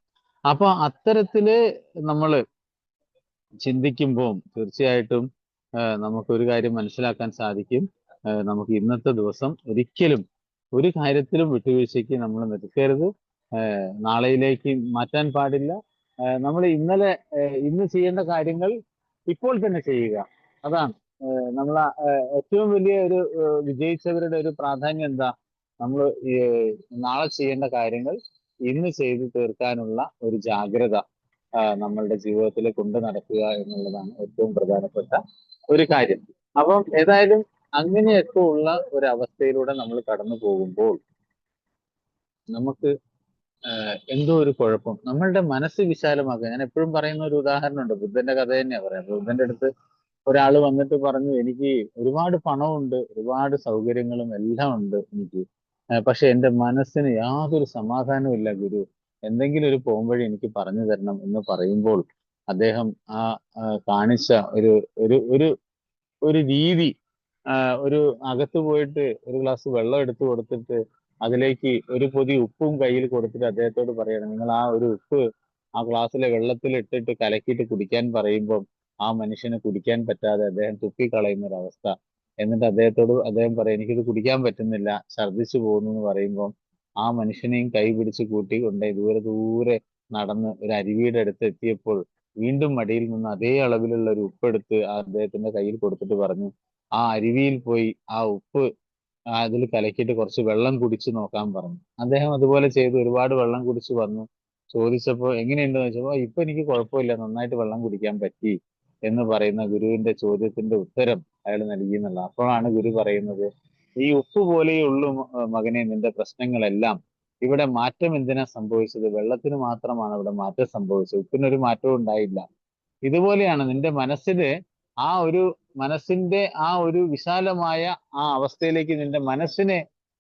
അപ്പൊ അത്തരത്തില് നമ്മൾ ചിന്തിക്കുമ്പോൾ തീർച്ചയായിട്ടും നമുക്കൊരു കാര്യം മനസ്സിലാക്കാൻ സാധിക്കും. നമുക്ക് ഇന്നത്തെ ദിവസം ഒരിക്കലും ഒരു കാര്യത്തിലും വിട്ടുവീഴ്ചയ്ക്ക് നമ്മൾ നിൽക്കരുത്. നാളെയിലേക്ക് മാറ്റാൻ പാടില്ല. നമ്മൾ ഇന്ന് ചെയ്യേണ്ട കാര്യങ്ങൾ ഇപ്പോൾ തന്നെ ചെയ്യുക. അതാണ് നമ്മൾ ഏറ്റവും വലിയ ഒരു വിജയിച്ചവരുടെ ഒരു പ്രാധാന്യം എന്താ? നമ്മൾ നാളെ ചെയ്യേണ്ട കാര്യങ്ങൾ ഇന്ന് ചെയ്തു തീർക്കാനുള്ള ഒരു ജാഗ്രത നമ്മളുടെ ജീവിതത്തിൽ കൊണ്ട് നടക്കുക എന്നുള്ളതാണ് ഏറ്റവും പ്രധാനപ്പെട്ട ഒരു കാര്യം. അപ്പം ഏതായാലും അങ്ങനെയൊക്കെ ഉള്ള ഒരു അവസ്ഥയിലൂടെ നമ്മൾ കടന്നു പോകുമ്പോൾ നമുക്ക് എന്തോ ഒരു കുഴപ്പം. നമ്മളുടെ മനസ്സ് വിശാലമാക്കുക. ഞാൻ എപ്പോഴും പറയുന്ന ഒരു ഉദാഹരണമുണ്ട്. ബുദ്ധന്റെ കഥ തന്നെയാ പറയാം. ബുദ്ധന്റെ അടുത്ത് ഒരാൾ വന്നിട്ട് പറഞ്ഞു, എനിക്ക് ഒരുപാട് പണമുണ്ട്, ഒരുപാട് സൗകര്യങ്ങളും എല്ലാം ഉണ്ട് എനിക്ക്, പക്ഷെ എൻ്റെ മനസ്സിന് യാതൊരു സമാധാനവും ഇല്ല ഗുരു, എന്തെങ്കിലും ഒരു പോംവഴി എനിക്ക് പറഞ്ഞു തരണം എന്ന് പറയുമ്പോൾ അദ്ദേഹം ആ കാണിച്ച ഒരു ഒരു ഒരു ഒരു രീതി, ഒരു അകത്ത് പോയിട്ട് ഒരു ഗ്ലാസ് വെള്ളം എടുത്തു കൊടുത്തിട്ട് അതിലേക്ക് ഒരു പൊതി ഉപ്പും കയ്യിൽ കൊടുത്തിട്ട് അദ്ദേഹത്തോട് പറയണം, നിങ്ങൾ ആ ഒരു ഉപ്പ് ആ ഗ്ലാസ്സിലെ വെള്ളത്തിൽ ഇട്ടിട്ട് കലക്കിയിട്ട് കുടിക്കാൻ പറയുമ്പോൾ ആ മനുഷ്യന് കുടിക്കാൻ പറ്റാതെ അദ്ദേഹം തുപ്പിക്കളയുന്ന ഒരു അവസ്ഥ. എന്നിട്ട് അദ്ദേഹം പറയും, എനിക്കിത് കുടിക്കാൻ പറ്റുന്നില്ല, ഛർദ്ദിച്ചു പോകുന്നു എന്ന് പറയുമ്പോൾ ആ മനുഷ്യനെയും കൈ പിടിച്ച് കൂട്ടി കൊണ്ട് ദൂരെ ദൂരെ നടന്ന് ഒരു അരുവിയുടെ അടുത്ത് എത്തിയപ്പോൾ വീണ്ടും മടിയിൽ നിന്ന് അതേ അളവിലുള്ള ഒരു ഉപ്പെടുത്ത് അദ്ദേഹത്തിന്റെ കയ്യിൽ കൊടുത്തിട്ട് പറഞ്ഞു, ആ അരുവിയിൽ പോയി ആ ഉപ്പ് അതിൽ കലക്കിയിട്ട് കുറച്ച് വെള്ളം കുടിച്ചു നോക്കാൻ പറഞ്ഞു. അദ്ദേഹം അതുപോലെ ചെയ്തു, ഒരുപാട് വെള്ളം കുടിച്ചു വന്നു. ചോദിച്ചപ്പോൾ എങ്ങനെയുണ്ടെന്ന് വെച്ചപ്പോ ഇപ്പൊ എനിക്ക് കുഴപ്പമില്ല, നന്നായിട്ട് വെള്ളം കുടിക്കാൻ പറ്റി എന്ന് പറയുന്ന ഗുരുവിന്റെ ചോദ്യത്തിന്റെ ഉത്തരം അയാൾ നൽകി എന്നുള്ള. അപ്പോഴാണ് ഗുരു പറയുന്നത്, ഈ ഉപ്പ് പോലെയുള്ളൂ മകനെ നിന്റെ പ്രശ്നങ്ങളെല്ലാം. ഇവിടെ മാറ്റം എന്തിനാ സംഭവിച്ചത്? വെള്ളത്തിന് മാത്രമാണ് ഇവിടെ മാറ്റം സംഭവിച്ചത്, ഉപ്പിനൊരു മാറ്റവും ഉണ്ടായില്ല. ഇതുപോലെയാണ് നിന്റെ മനസ്സിന് മനസ്സിന്റെ ആ ഒരു വിശാലമായ ആ അവസ്ഥയിലേക്ക് നിന്റെ മനസ്സിനെ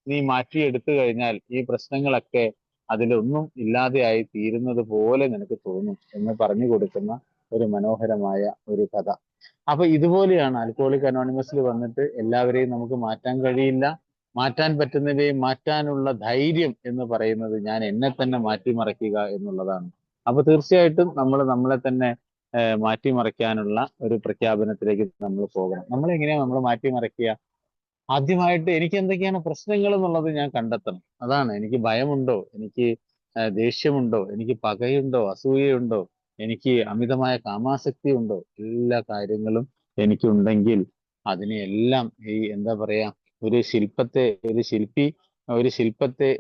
നീ മാറ്റിയെടുത്തു കഴിഞ്ഞാൽ ഈ പ്രശ്നങ്ങളൊക്കെ അതിലൊന്നും ഇല്ലാതെയായി തീരുന്നത് പോലെ നിനക്ക് തോന്നും എന്ന് പറഞ്ഞു കൊടുക്കുന്ന ഒരു മനോഹരമായ ഒരു കഥ. അപ്പൊ ഇതുപോലെയാണ് ആൽക്കഹോളിക് അനോണിമസിൽ വന്നിട്ട് എല്ലാവരെയും നമുക്ക് മാറ്റാൻ കഴിയില്ല. മാറ്റാൻ പറ്റുന്നവയും മാറ്റാനുള്ള ധൈര്യം എന്ന് പറയുന്നത് ഞാൻ എന്നെ തന്നെ മാറ്റിമറിക്കുക എന്നുള്ളതാണ്. അപ്പൊ തീർച്ചയായിട്ടും നമ്മൾ നമ്മളെ തന്നെ മാറ്റിമറിക്കാനുള്ള ഒരു പ്രഖ്യാപനത്തിലേക്ക് നമ്മൾ പോകണം. നമ്മളെങ്ങനെയാ നമ്മൾ മാറ്റിമറിക്കുക? ആദ്യമായിട്ട് എനിക്ക് എന്തൊക്കെയാണ് പ്രശ്നങ്ങൾ എന്നുള്ളത് ഞാൻ കണ്ടെത്തണം. അതാണ്, എനിക്ക് ഭയമുണ്ടോ, എനിക്ക് ദേഷ്യമുണ്ടോ, എനിക്ക് പകയുണ്ടോ, അസൂയയുണ്ടോ, എനിക്ക് അമിതമായ കാമാസക്തി ഉണ്ടോ, എല്ലാ കാര്യങ്ങളും എനിക്കുണ്ടെങ്കിൽ അതിനെയെല്ലാം ഈ എന്താ പറയാ, ഒരു ശില്പത്തെ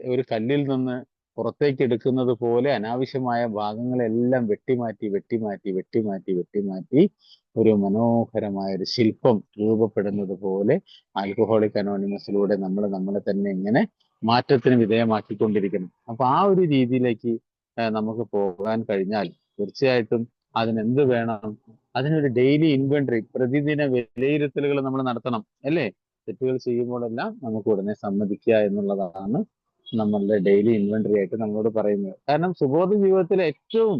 ഒരു കല്ലിൽ നിന്ന് പുറത്തേക്ക് എടുക്കുന്നത് പോലെ അനാവശ്യമായ ഭാഗങ്ങളെല്ലാം വെട്ടിമാറ്റി വെട്ടിമാറ്റി വെട്ടിമാറ്റി വെട്ടിമാറ്റി ഒരു മനോഹരമായ ഒരു ശില്പം രൂപപ്പെടുന്നത് പോലെ ആൽക്കഹോളിക് അനോണിമസിലൂടെ നമ്മൾ നമ്മളെ തന്നെ ഇങ്ങനെ മാറ്റത്തിന് വിധേയമാക്കിക്കൊണ്ടിരിക്കണം. അപ്പൊ ആ ഒരു രീതിയിലേക്ക് നമുക്ക് പോകാൻ കഴിഞ്ഞാൽ തീർച്ചയായിട്ടും അതിനെന്ത് വേണം? അതിനൊരു ഡെയിലി ഇൻവെന്ററി, പ്രതിദിന വിലയിരുത്തലുകൾ നമ്മൾ നടത്തണം, അല്ലേ? തെറ്റുകൾ ചെയ്യുമ്പോഴെല്ലാം നമുക്ക് ഉടനെ സമ്മതിക്കുക എന്നുള്ളതാണ് നമ്മളുടെ ഡെയിലി ഇൻവെന്ററി ആയിട്ട് നമ്മളോട് പറയുന്നത്. കാരണം സുബോധ ജീവിതത്തിലെ ഏറ്റവും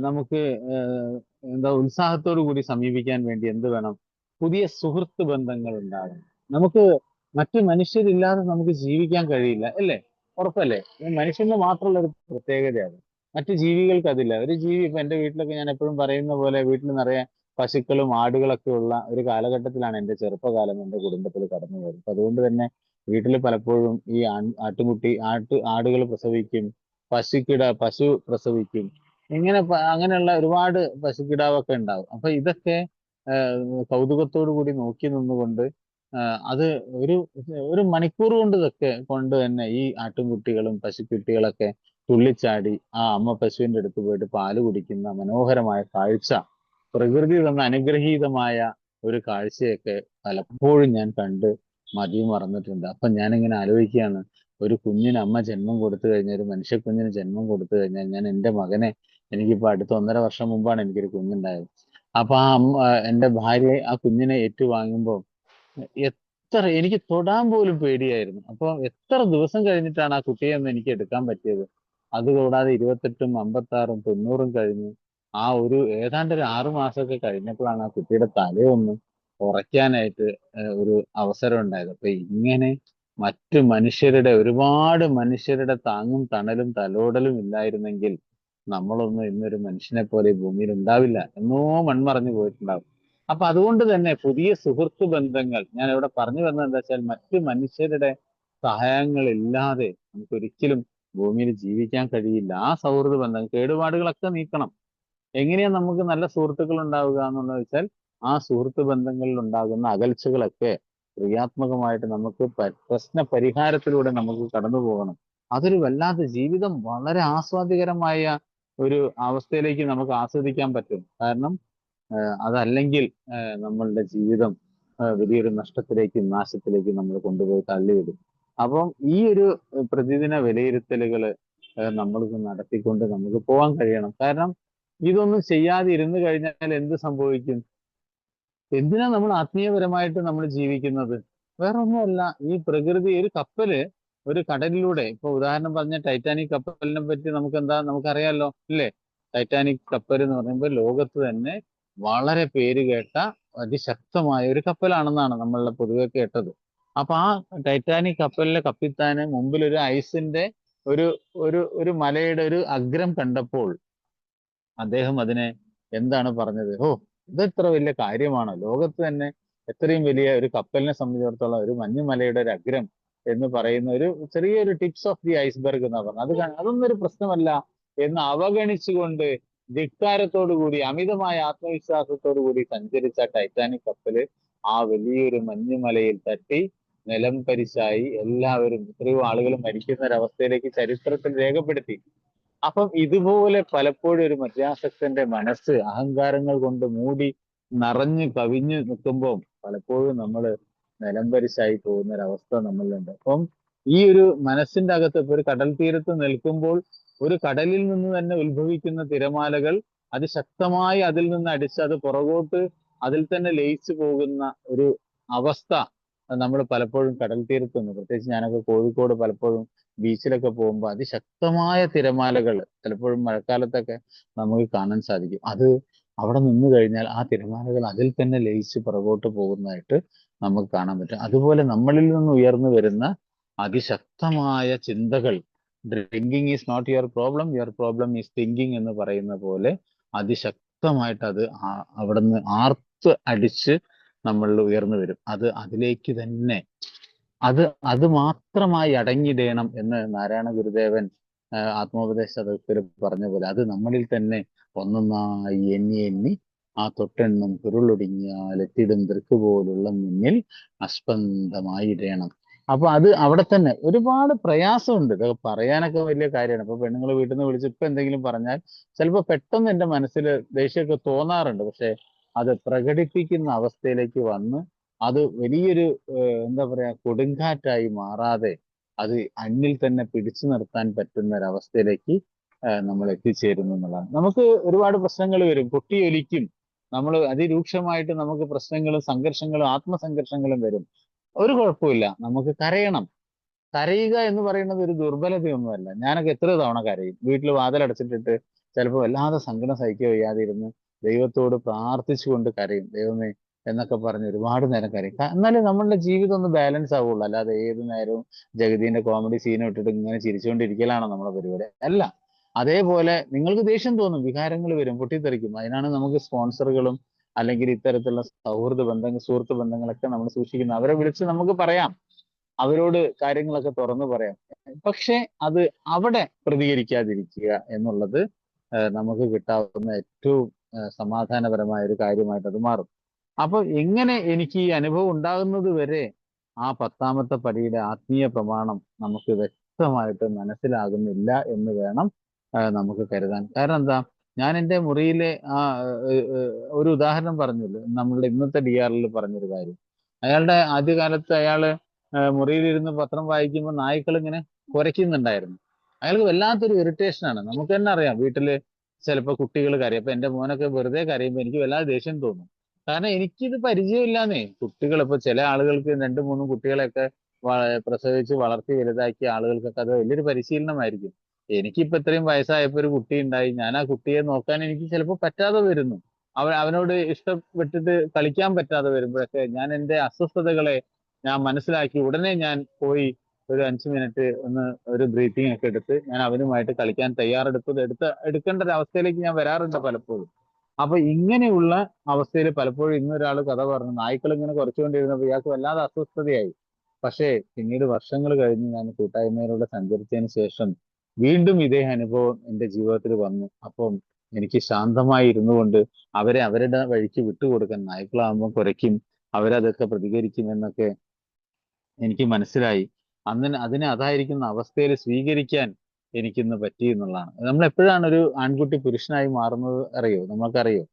നമുക്ക് എന്താ ഉത്സാഹത്തോടു കൂടി സമീപിക്കാൻ വേണ്ടി എന്ത് വേണം? പുതിയ സുഹൃത്ത് ബന്ധങ്ങൾ ഉണ്ടാകണം. നമുക്ക് മറ്റു മനുഷ്യരില്ലാതെ നമുക്ക് ജീവിക്കാൻ കഴിയില്ല, അല്ലേ? ഉറപ്പല്ലേ? ഇത് മനുഷ്യന് മാത്രമുള്ള ഒരു പ്രത്യേകതയാണ്, മറ്റു ജീവികൾക്ക് അതില്ല. ഒരു ജീവി ഇപ്പൊ എന്റെ വീട്ടിലൊക്കെ ഞാൻ എപ്പോഴും പറയുന്ന പോലെ വീട്ടിൽ നിറയെ പശുക്കളും ആടുകളൊക്കെ ഉള്ള ഒരു കാലഘട്ടത്തിലാണ് എന്റെ ചെറുപ്പകാലം എന്റെ കുടുംബത്തിൽ കടന്നു പോയത്. അപ്പൊ അതുകൊണ്ട് തന്നെ വീട്ടിൽ പലപ്പോഴും ഈ ആടുകൾ പ്രസവിക്കും, പശു പ്രസവിക്കും, അങ്ങനെയുള്ള ഒരുപാട് പശുക്കിടാവൊക്കെ ഉണ്ടാവും. അപ്പൊ ഇതൊക്കെ കൗതുകത്തോടു കൂടി നോക്കി നിന്നുകൊണ്ട് അത് ഒരു ഒരു മണിക്കൂർ കൊണ്ട് കൊണ്ട് തന്നെ ഈ ആട്ടിൻകുട്ടികളും പശുക്കുട്ടികളൊക്കെ തുള്ളിച്ചാടി ആ അമ്മ പശുവിന്റെ അടുത്ത് പോയിട്ട് പാല് കുടിക്കുന്ന മനോഹരമായ കാഴ്ച, പ്രകൃതി തന്ന അനുഗ്രഹീതമായ ഒരു കാഴ്ചയൊക്കെ പലപ്പോഴും ഞാൻ കണ്ട് മതി മറന്നിട്ടുണ്ട്. അപ്പൊ ഞാനിങ്ങനെ ആലോചിക്കുകയാണ്, ഒരു കുഞ്ഞിന് അമ്മ ജന്മം കൊടുത്തു കഴിഞ്ഞാൽ, ഒരു മനുഷ്യ കുഞ്ഞിന് ജന്മം കൊടുത്തു കഴിഞ്ഞാൽ, ഞാൻ എൻ്റെ മകനെ, എനിക്കിപ്പോ അടുത്ത 1.5 വർഷം മുമ്പാണ് എനിക്കൊരു കുഞ്ഞുണ്ടായത്. അപ്പൊ എൻ്റെ ഭാര്യ ആ കുഞ്ഞിനെ ഏറ്റുവാങ്ങുമ്പോൾ എനിക്ക് തൊടാൻ പോലും പേടിയായിരുന്നു. അപ്പൊ എത്ര ദിവസം കഴിഞ്ഞിട്ടാണ് ആ കുട്ടിയെ ഒന്ന് എനിക്ക് എടുക്കാൻ പറ്റിയത്. അതുകൂടാതെ 28ഉം 56ഉം 90ഉം കഴിഞ്ഞു ആ ഒരു ഏതാണ്ട് ഒരു 6 മാസമൊക്കെ കഴിഞ്ഞപ്പോഴാണ് ആ കുട്ടിയുടെ തലയൊന്ന് കുറയ്ക്കാനായിട്ട് ഒരു അവസരം ഉണ്ടായത്. അപ്പൊ ഇങ്ങനെ മറ്റു മനുഷ്യരുടെ, ഒരുപാട് മനുഷ്യരുടെ താങ്ങും തണലും തലോടലും ഇല്ലായിരുന്നെങ്കിൽ നമ്മളൊന്നും ഇന്നൊരു മനുഷ്യനെ പോലെ ഈ ഭൂമിയിൽ ഉണ്ടാവില്ല, എന്നോ മൺമറഞ്ഞു പോയിട്ടുണ്ടാവും. അപ്പൊ അതുകൊണ്ട് തന്നെ പുതിയ സുഹൃത്ത് ബന്ധങ്ങൾ, ഞാൻ ഇവിടെ പറഞ്ഞു വന്നത് എന്താ വെച്ചാൽ, മറ്റു മനുഷ്യരുടെ സഹായങ്ങളില്ലാതെ നമുക്കൊരിക്കലും ഭൂമിയിൽ ജീവിക്കാൻ കഴിയില്ല. ആ സൗഹൃദ ബന്ധം, കേടുപാടുകളൊക്കെ നീക്കണം. എങ്ങനെയാ നമുക്ക് നല്ല സുഹൃത്തുക്കൾ ഉണ്ടാവുക എന്നുള്ളത് വെച്ചാൽ, ആ സുഹൃത്ത് ബന്ധങ്ങളിൽ ഉണ്ടാകുന്ന അകൽച്ചകളൊക്കെ ക്രിയാത്മകമായിട്ട് നമുക്ക് പ്രശ്ന പരിഹാരത്തിലൂടെ നമുക്ക് കടന്നു പോകണം. അതൊരു വല്ലാത്ത ജീവിതം വളരെ ആസ്വാദികരമായ ഒരു അവസ്ഥയിലേക്ക് നമുക്ക് ആസ്വദിക്കാൻ പറ്റും. കാരണം അതല്ലെങ്കിൽ നമ്മളുടെ ജീവിതം വലിയൊരു നഷ്ടത്തിലേക്കും നാശത്തിലേക്കും നമ്മൾ കൊണ്ടുപോയി തള്ളിവിടും. അപ്പം ഈ ഒരു പ്രതിദിന വിലയിരുത്തലുകൾ നമ്മൾക്ക് നടത്തിക്കൊണ്ട് നമുക്ക് പോകാൻ കഴിയണം. കാരണം ഇതൊന്നും ചെയ്യാതെ ഇരുന്ന് കഴിഞ്ഞാൽ എന്ത് സംഭവിക്കും? എന്തിനാ നമ്മൾ ആത്മീയപരമായിട്ട് നമ്മൾ ജീവിക്കുന്നത്? വേറെ ഒന്നുമല്ല, ഈ പ്രകൃതി, ഒരു കപ്പല് ഒരു കടലിലൂടെ, ഇപ്പൊ ഉദാഹരണം പറഞ്ഞ ടൈറ്റാനിക് കപ്പലിനെ പറ്റി നമുക്കറിയാലോ, ഇല്ലേ? ടൈറ്റാനിക് കപ്പൽ എന്ന് പറയുമ്പോൾ ലോകത്ത് തന്നെ വളരെ പേര് കേട്ട അതിശക്തമായ ഒരു കപ്പലാണെന്നാണ് നമ്മൾ പൊതുവെ കേട്ടത്. അപ്പൊ ആ ടൈറ്റാനിക് കപ്പലിലെ കപ്പിത്താന് മുമ്പിൽ ഒരു ഐസിന്റെ ഒരു ഒരു ഒരു മലയുടെ ഒരു അഗ്രം കണ്ടപ്പോൾ അദ്ദേഹം അതിനെ എന്താണ് പറഞ്ഞത്? ഓ, ഇതെത്ര വലിയ കാര്യമാണോ! ലോകത്ത് തന്നെ എത്രയും വലിയ ഒരു കപ്പലിനെ സംബന്ധിച്ചിടത്തോളം ഒരു മഞ്ഞുമലയുടെ ഒരു അഗ്രം എന്ന് പറയുന്ന ഒരു ചെറിയൊരു ടിപ്സ് ഓഫ് ദി ഐസ്ബർഗ് എന്നാ പറഞ്ഞത്. അതൊന്നും ഒരു പ്രശ്നമല്ല എന്ന് അവഗണിച്ചുകൊണ്ട് ധിക്കാരത്തോടു കൂടി, അമിതമായ ആത്മവിശ്വാസത്തോടു കൂടി സഞ്ചരിച്ച ടൈറ്റാനിക് കപ്പല് ആ വലിയൊരു മഞ്ഞുമലയിൽ തട്ടി നിലം പരിശായി എല്ലാവരും, എത്രയോ ആളുകൾ മരിക്കുന്ന ഒരവസ്ഥയിലേക്ക് ചരിത്രത്തിൽ രേഖപ്പെടുത്തി. അപ്പം ഇതുപോലെ പലപ്പോഴും ഒരു മദ്യാസക്തന്റെ മനസ്സ് അഹങ്കാരങ്ങൾ കൊണ്ട് മൂടി നിറഞ്ഞു കവിഞ്ഞു നിൽക്കുമ്പോൾ പലപ്പോഴും നമ്മൾ നിലംപരിശായി പോകുന്ന ഒരവസ്ഥ നമ്മളിലുണ്ട്. അപ്പം ഈ ഒരു മനസ്സിന്റെ അകത്ത്, ഇപ്പൊ ഒരു കടൽ തീരത്ത് നിൽക്കുമ്പോൾ ഒരു കടലിൽ നിന്ന് തന്നെ ഉത്ഭവിക്കുന്ന തിരമാലകൾ അതിശക്തമായി അതിൽ നിന്ന് അടിച്ച് അത് പുറകോട്ട് അതിൽ തന്നെ ലയിച്ചു പോകുന്ന ഒരു അവസ്ഥ നമ്മൾ പലപ്പോഴും കടൽ തീരത്തുനിന്ന്, പ്രത്യേകിച്ച് ഞാനൊക്കെ കോഴിക്കോട് പലപ്പോഴും ബീച്ചിലൊക്കെ പോകുമ്പോൾ അതിശക്തമായ തിരമാലകൾ ചിലപ്പോഴും മഴക്കാലത്തൊക്കെ നമുക്ക് കാണാൻ സാധിക്കും. അത് അവിടെ നിന്ന് കഴിഞ്ഞാൽ ആ തിരമാലകൾ അതിൽ തന്നെ ലയിച്ച് പുറകോട്ട് പോകുന്നതായിട്ട് നമുക്ക് കാണാൻ പറ്റും. അതുപോലെ നമ്മളിൽ നിന്ന് ഉയർന്നു വരുന്ന അതിശക്തമായ ചിന്തകൾ, drinking is not your problem, your problem is thinking എന്ന് പറയുന്ന പോലെ അതിശക്തമായിട്ട് അത് അവിടുന്ന് ആർത്ത് അടിച്ച് നമ്മളിൽ ഉയർന്നു വരും. അത് അതിലേക്ക് തന്നെ അത് മാത്രമായി അടങ്ങിയിടണം എന്ന് നാരായണ ഗുരുദേവൻ ആത്മോപദേശ സദസ്സിൽ പറഞ്ഞ പോലെ, അത് നമ്മളിൽ തന്നെ ഒന്നൊന്നായി എണ്ണി എണ്ണി ആ തൊട്ടെണ്ണം ചുരുളൊടുങ്ങിയാൽ എത്തിടും ദൃക്ക് പോലുള്ള മുന്നിൽ അസ്പന്ദമായി ഇടയണം. അപ്പൊ അത് അവിടെ തന്നെ ഒരുപാട് പ്രയാസമുണ്ട്. ഇതൊക്കെ പറയാനൊക്കെ വലിയ കാര്യമാണ്. ഇപ്പൊ പെണ്ണുങ്ങൾ വീട്ടിൽ നിന്ന് വിളിച്ച് ഇപ്പൊ എന്തെങ്കിലും പറഞ്ഞാൽ ചിലപ്പോൾ പെട്ടെന്ന് എൻ്റെ മനസ്സിൽ ദേഷ്യമൊക്കെ തോന്നാറുണ്ട്. പക്ഷെ അത് പ്രകടിപ്പിക്കുന്ന അവസ്ഥയിലേക്ക് വന്ന് അത് വലിയൊരു എന്താ പറയാ, കൊടുങ്കാറ്റായി മാറാതെ അത് അന്നിൽ തന്നെ പിടിച്ചു നിർത്താൻ പറ്റുന്ന ഒരവസ്ഥയിലേക്ക് നമ്മൾ എത്തിച്ചേരുന്നു എന്നുള്ളതാണ്. നമുക്ക് ഒരുപാട് പ്രശ്നങ്ങൾ വരും, പൊട്ടിയൊലിക്കും, നമ്മൾ അതിരൂക്ഷമായിട്ട് നമുക്ക് പ്രശ്നങ്ങളും സംഘർഷങ്ങളും ആത്മസംഘർഷങ്ങളും വരും. ഒരു കുഴപ്പമില്ല, നമുക്ക് കരയണം. കരയുക എന്ന് പറയുന്നത് ഒരു ദുർബലതയൊന്നുമല്ല. ഞാനൊക്കെ എത്ര തവണ കരയും, വീട്ടിൽ വാതിലടച്ചിട്ടിട്ട് ചിലപ്പോൾ വല്ലാതെ സങ്കടം സഹിക്കുക വയ്യാതെ ഇരുന്ന് ദൈവത്തോട് പ്രാർത്ഥിച്ചുകൊണ്ട് കരയും. ദൈവമേ എന്നൊക്കെ പറഞ്ഞ് ഒരുപാട് നേരം കരയും. എന്നാലേ നമ്മളുടെ ജീവിതം ഒന്ന് ബാലൻസ് ആവുള്ളൂ. അല്ലാതെ ഏത് നേരവും ജഗദീന്റെ കോമഡി സീനും ഇട്ടിട്ട് ഇങ്ങനെ ചിരിച്ചുകൊണ്ടിരിക്കലാണോ നമ്മുടെ പരിപാടി? അല്ല. അതേപോലെ നിങ്ങൾക്ക് ദേഷ്യം തോന്നും, വികാരങ്ങൾ വരും, പൊട്ടിത്തെറിക്കും. അതിനാണ് നമുക്ക് സ്പോൺസറുകളും അല്ലെങ്കിൽ ഇത്തരത്തിലുള്ള സൗഹൃദ ബന്ധങ്ങൾ, സുഹൃത്ത് ബന്ധങ്ങളൊക്കെ നമ്മൾ സൂക്ഷിക്കുന്നത്. അവരെ വിളിച്ച് നമുക്ക് പറയാം, അവരോട് കാര്യങ്ങളൊക്കെ തുറന്നു പറയാം. പക്ഷെ അത് അവിടെ പ്രതികരിക്കാതിരിക്കുക എന്നുള്ളത് നമുക്ക് കിട്ടാവുന്ന ഏറ്റവും സമാധാനപരമായ ഒരു കാര്യമായിട്ട് അത് മാറും. അപ്പൊ എങ്ങനെ എനിക്ക് ഈ അനുഭവം ഉണ്ടാകുന്നത് വരെ ആ 10ാമത്തെ പടിയുടെ ആത്മീയ പ്രമാണം നമുക്ക് വ്യക്തമായിട്ട് മനസ്സിലാകുന്നില്ല എന്ന് വേണം നമുക്ക് കരുതാൻ. കാരണം എന്താ, ഞാൻ എൻ്റെ മുറിയിലെ ഒരു ഉദാഹരണം പറഞ്ഞല്ലോ, നമ്മളുടെ ഇന്നത്തെ DRL പറഞ്ഞൊരു കാര്യം. അയാളുടെ ആദ്യകാലത്ത് അയാള് മുറിയിലിരുന്ന് പത്രം വായിക്കുമ്പോൾ നായ്ക്കൾ ഇങ്ങനെ കുരയ്ക്കുന്നുണ്ടായിരുന്നു. അയാൾക്ക് വല്ലാത്തൊരു ഇറിറ്റേഷൻ ആണ്. നമുക്ക് തന്നെ അറിയാം, വീട്ടില് ചിലപ്പോൾ കുട്ടികൾ കരയും. അപ്പൊ എന്റെ മോനൊക്കെ വെറുതെ കരയുമ്പോൾ എനിക്ക് വല്ലാതെ ദേഷ്യം തോന്നും. കാരണം എനിക്കിത് പരിചയമില്ലാന്നേ. കുട്ടികൾ ഇപ്പൊ ചില ആളുകൾക്ക് 2-3 കുട്ടികളെയൊക്കെ പ്രസവിച്ച് വളർത്തി വലുതാക്കിയ ആളുകൾക്കൊക്കെ അത് വലിയൊരു പരിശീലനമായിരിക്കും. എനിക്കിപ്പോ ഇത്രയും വയസ്സായപ്പോ ഒരു കുട്ടി ഉണ്ടായി, ഞാൻ ആ കുട്ടിയെ നോക്കാൻ എനിക്ക് ചിലപ്പോൾ പറ്റാതെ വരുന്നു. അവനോട് ഇഷ്ടപ്പെട്ടിട്ട് കളിക്കാൻ പറ്റാതെ വരുമ്പോഴൊക്കെ ഞാൻ എൻ്റെ അസ്വസ്ഥതകളെ ഞാൻ മനസ്സിലാക്കി ഉടനെ ഞാൻ പോയി ഒരു 5 മിനിറ്റ് ഒന്ന് ഒരു ബ്രീത്തിങ് ഒക്കെ എടുത്ത് ഞാൻ അവനുമായിട്ട് കളിക്കാൻ എടുക്കേണ്ട ഒരു അവസ്ഥയിലേക്ക് ഞാൻ വരാറുണ്ട് പലപ്പോഴും. അപ്പൊ ഇങ്ങനെയുള്ള അവസ്ഥയിൽ പലപ്പോഴും ഇന്നൊരാൾ കഥ പറഞ്ഞു, നായ്ക്കൾ ഇങ്ങനെ കുറച്ചുകൊണ്ടിരുന്നപ്പോൾ ഇയാൾക്ക് വല്ലാതെ അസ്വസ്ഥതയായി. പക്ഷേ പിന്നീട് വർഷങ്ങൾ കഴിഞ്ഞ് ഞാൻ കൂട്ടായ്മയിലൂടെ സഞ്ചരിച്ചതിന് ശേഷം വീണ്ടും ഇതേ അനുഭവം എൻ്റെ ജീവിതത്തിൽ വന്നു. അപ്പം എനിക്ക് ശാന്തമായി ഇരുന്നു കൊണ്ട് അവരെ അവരുടെ വഴിക്ക് വിട്ടുകൊടുക്കാൻ, നായ്ക്കളാകുമ്പോൾ കുരയ്ക്കും, അവരതൊക്കെ പ്രതികരിക്കും എന്നൊക്കെ എനിക്ക് മനസ്സിലായി. അതിനെ അതായിരിക്കുന്ന അവസ്ഥയിൽ സ്വീകരിക്കാൻ എനിക്കിന്ന് പറ്റി എന്നുള്ളതാണ്. നമ്മൾ എപ്പോഴാണ് ഒരു ആൺകുട്ടി പുരുഷനായി മാറുന്നത് അറിയോ? നമ്മൾക്കറിയോ?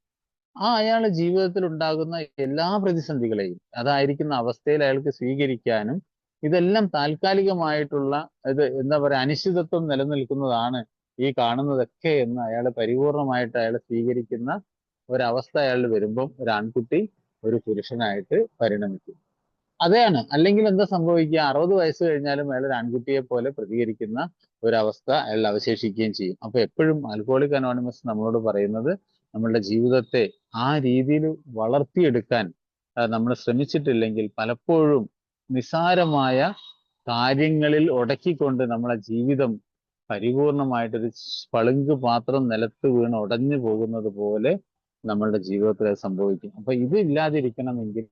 അയാളെ ജീവിതത്തിൽ ഉണ്ടാകുന്ന എല്ലാ പ്രതിസന്ധികളെയും അതായിരിക്കുന്ന അവസ്ഥയിൽ അയാൾക്ക് സ്വീകരിക്കാനും, ഇതെല്ലാം താൽക്കാലികമായിട്ടുള്ള ഇത് എന്താ പറയാ അനിശ്ചിതത്വം നിലനിൽക്കുന്നതാണ് ഈ കാണുന്നതൊക്കെ എന്ന് അയാൾ പരിപൂർണമായിട്ട് അയാൾ സ്വീകരിക്കുന്ന ഒരവസ്ഥ അയാളിൽ വരുമ്പം ഒരു ആൺകുട്ടി ഒരു പുരുഷനായിട്ട് പരിണമിക്കും. അതെയാണ്. അല്ലെങ്കിൽ എന്താ സംഭവിക്കുക? 60 വയസ്സ് കഴിഞ്ഞാലും അയാൾ ഒരു ആൺകുട്ടിയെ പോലെ പ്രതികരിക്കുന്ന ഒരവസ്ഥ അയാൾ അവശേഷിക്കുകയും ചെയ്യും. അപ്പൊ എപ്പോഴും ആൽക്കഹോളിക് അനോണിമസ് നമ്മളോട് പറയുന്നത്, നമ്മളുടെ ജീവിതത്തെ ആ രീതിയിൽ വളർത്തിയെടുക്കാൻ നമ്മൾ ശ്രമിച്ചിട്ടില്ലെങ്കിൽ പലപ്പോഴും നിസാരമായ കാര്യങ്ങളിൽ ഉടക്കിക്കൊണ്ട് നമ്മളെ ജീവിതം പരിപൂർണമായിട്ടൊരു പളുങ്ക് പാത്രം നിലത്ത് വീണ് ഉടഞ്ഞു പോകുന്നത് പോലെ നമ്മളുടെ ജീവിതത്തിൽ അത് സംഭവിക്കും. അപ്പൊ ഇത് ഇല്ലാതിരിക്കണമെങ്കിൽ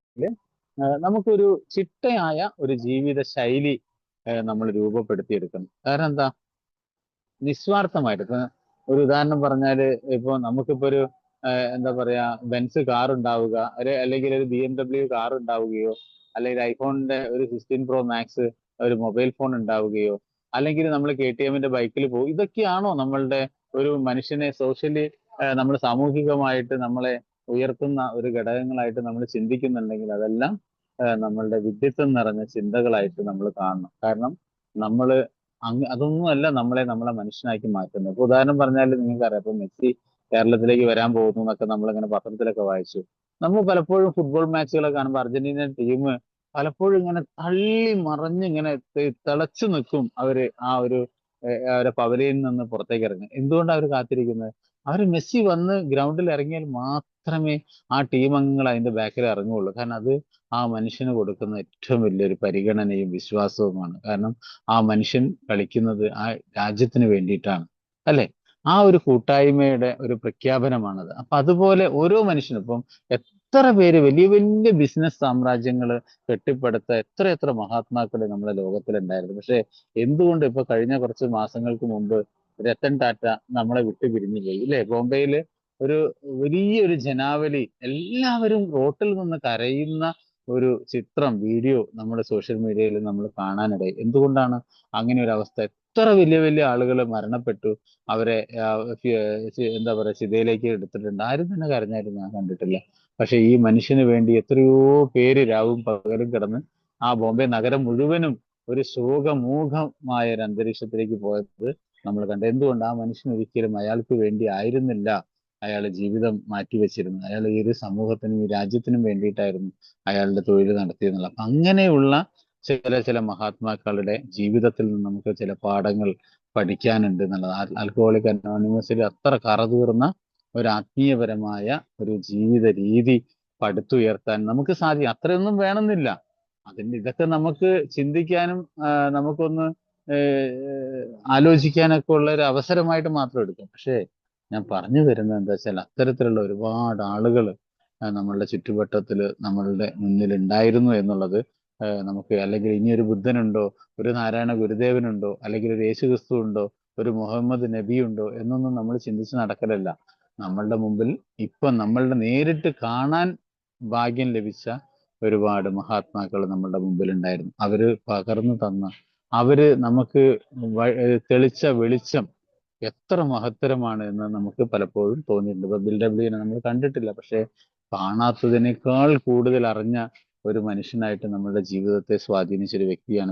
നമുക്കൊരു ചിട്ടയായ ഒരു ജീവിത ശൈലി നമ്മൾ രൂപപ്പെടുത്തിയെടുക്കണം. കാരണം എന്താ? നിസ്വാർത്ഥമായിട്ട് ഇപ്പൊ ഒരു ഉദാഹരണം പറഞ്ഞാല്, ഇപ്പൊ നമുക്കിപ്പോ ഒരു എന്താ പറയാ ബെൻസ് കാർ ഉണ്ടാവുക, അല്ലെങ്കിൽ ഒരു BMW കാർ ഉണ്ടാവുകയോ, അല്ലെങ്കിൽ ഐഫോണിന്റെ ഒരു 16 Pro Max ഒരു മൊബൈൽ ഫോൺ ഉണ്ടാവുകയോ, അല്ലെങ്കിൽ നമ്മൾ KTMന്റെ ബൈക്കിൽ പോകും, ഇതൊക്കെയാണോ നമ്മളുടെ ഒരു മനുഷ്യനെ സോഷ്യലി നമ്മൾ സാമൂഹികമായിട്ട് നമ്മളെ ഉയർത്തുന്ന ഒരു ഘടകങ്ങളായിട്ട് നമ്മൾ ചിന്തിക്കുന്നുണ്ടെങ്കിൽ അതെല്ലാം നമ്മളുടെ വിഡ്ഢിത്തം നിറഞ്ഞ ചിന്തകളായിട്ട് നമ്മൾ കാണണം. കാരണം നമ്മൾ അതൊന്നുമല്ല നമ്മളെ മനുഷ്യനാക്കി മാറ്റുന്നത്. ഇപ്പൊ ഉദാഹരണം പറഞ്ഞാൽ നിങ്ങൾക്കറിയാം, ഇപ്പൊ മെസ്സി കേരളത്തിലേക്ക് വരാൻ പോകുന്നു എന്നൊക്കെ നമ്മളിങ്ങനെ പത്രത്തിലൊക്കെ വായിച്ചു. നമ്മൾ പലപ്പോഴും ഫുട്ബോൾ മാച്ചുകളൊക്കെ കാണുമ്പോൾ അർജന്റീന ടീം പലപ്പോഴും ഇങ്ങനെ തള്ളി മറിഞ്ഞ് ഇങ്ങനെ തിളച്ചു നിൽക്കും. അവരെ പവലിയിൽ നിന്ന് പുറത്തേക്ക് ഇറങ്ങും. എന്തുകൊണ്ടാണ് അവർ കാത്തിരിക്കുന്നത്? അവർ മെസ്സി വന്ന് ഗ്രൗണ്ടിൽ ഇറങ്ങിയാൽ മാത്രമേ ആ ടീം അംഗങ്ങൾ അതിന്റെ ബാക്കിൽ ഇറങ്ങുകയുള്ളൂ. കാരണം അത് ആ മനുഷ്യന് കൊടുക്കുന്ന ഏറ്റവും വലിയൊരു പരിഗണനയും വിശ്വാസവുമാണ്. കാരണം ആ മനുഷ്യൻ കളിക്കുന്നത് ആ രാജ്യത്തിന് വേണ്ടിയിട്ടാണ്, അല്ലെ? ആ ഒരു കൂട്ടായ്മയുടെ ഒരു പ്രഖ്യാപനമാണത്. അപ്പൊ അതുപോലെ ഓരോ മനുഷ്യനും ഇപ്പം എത്ര പേര് വലിയ വലിയ ബിസിനസ് സാമ്രാജ്യങ്ങൾ കെട്ടിപ്പടുത്ത എത്ര മഹാത്മാക്കൾ നമ്മുടെ ലോകത്തിലുണ്ടായിരുന്നു. പക്ഷെ എന്തുകൊണ്ട് ഇപ്പൊ കഴിഞ്ഞ കുറച്ച് മാസങ്ങൾക്ക് മുമ്പ് രത്തൻ ടാറ്റ നമ്മളെ വിട്ടു പിരിഞ്ഞു പോയി, ഇല്ലേ? ബോംബെയില് ഒരു വലിയൊരു ജനാവലി, എല്ലാവരും റോട്ടിൽ നിന്ന് കരയുന്ന ഒരു ചിത്രം, വീഡിയോ നമ്മുടെ സോഷ്യൽ മീഡിയയിൽ നമ്മൾ കാണാനിടയായി. എന്തുകൊണ്ടാണ് അങ്ങനെ ഒരു അവസ്ഥ? എത്ര വലിയ വലിയ ആളുകൾ മരണപ്പെട്ടു, അവരെ എന്താ പറയാ ചിതയിലേക്ക് എടുത്തിട്ടുണ്ട്. ആരും തന്നെ കരഞ്ഞാലും ഞാൻ കണ്ടിട്ടില്ല. പക്ഷെ ഈ മനുഷ്യന് വേണ്ടി എത്രയോ പേര് രാവും പകലും കിടന്ന് ആ ബോംബെ നഗരം മുഴുവനും ഒരു ശോകമൂകമായ ഒരു അന്തരീക്ഷത്തിലേക്ക് പോയത് നമ്മൾ കണ്ടു. എന്തുകൊണ്ട്? ആ മനുഷ്യൻ ഒരിക്കലും അയാൾക്ക് വേണ്ടി ആയിരുന്നില്ല അയാൾ ജീവിതം മാറ്റിവെച്ചിരുന്നത്. അയാൾ ഈ ഒരു സമൂഹത്തിനും ഈ രാജ്യത്തിനും വേണ്ടിയിട്ടായിരുന്നു അയാളുടെ തൊഴിൽ നടത്തിയെന്നുള്ള. അപ്പൊ അങ്ങനെയുള്ള ചില മഹാത്മാക്കളുടെ ജീവിതത്തിൽ നിന്ന് നമുക്ക് ചില പാഠങ്ങൾ പഠിക്കാനുണ്ട് എന്നുള്ളത്. ആൽക്കഹോളിക് അനോണിമസിൽ അത്ര കറതീർന്ന ഒരു ആത്മീയപരമായ ഒരു ജീവിത രീതി പടുത്തുയർത്താൻ നമുക്ക് സാധിക്കും. അത്രയൊന്നും വേണമെന്നില്ല. ഇതൊക്കെ നമുക്ക് ചിന്തിക്കാനും നമുക്കൊന്ന് ആലോചിക്കാനൊക്കെ ഉള്ള ഒരു അവസരമായിട്ട് മാത്രം എടുക്കാം. പക്ഷേ ഞാൻ പറഞ്ഞു വരുന്നത് എന്താ വെച്ചാൽ, അത്തരത്തിലുള്ള ഒരുപാട് ആളുകൾ നമ്മളുടെ ചുറ്റുവട്ടത്തിൽ നമ്മളുടെ മുന്നിൽ ഉണ്ടായിരുന്നു എന്നുള്ളത് നമുക്ക്, അല്ലെങ്കിൽ ഇനിയൊരു ബുദ്ധനുണ്ടോ, ഒരു നാരായണ ഗുരുദേവനുണ്ടോ, അല്ലെങ്കിൽ ഒരു യേശുക്രിസ്തു ഉണ്ടോ, ഒരു മുഹമ്മദ് നബി ഉണ്ടോ എന്നൊന്നും നമ്മൾ ചിന്തിച്ച് നടക്കലല്ല. നമ്മളുടെ മുമ്പിൽ ഇപ്പൊ നമ്മളുടെ നേരിട്ട് കാണാൻ ഭാഗ്യം ലഭിച്ച ഒരുപാട് മഹാത്മാക്കൾ നമ്മളുടെ മുമ്പിൽ ഉണ്ടായിരുന്നു. അവര് പകർന്നു തന്ന, അവര് നമുക്ക് തെളിച്ച വെളിച്ചം എത്ര മഹത്തരമാണ് എന്ന് നമുക്ക് പലപ്പോഴും തോന്നിയിട്ടുണ്ട്. ഇപ്പൊ ബിൽഡബ്ല്യുവിനെ നമ്മൾ കണ്ടിട്ടില്ല, പക്ഷെ കാണാത്തതിനേക്കാൾ കൂടുതൽ അറിഞ്ഞ ഒരു മനുഷ്യനായിട്ട് നമ്മളുടെ ജീവിതത്തെ സ്വാധീനിച്ച ഒരു വ്യക്തിയാണ്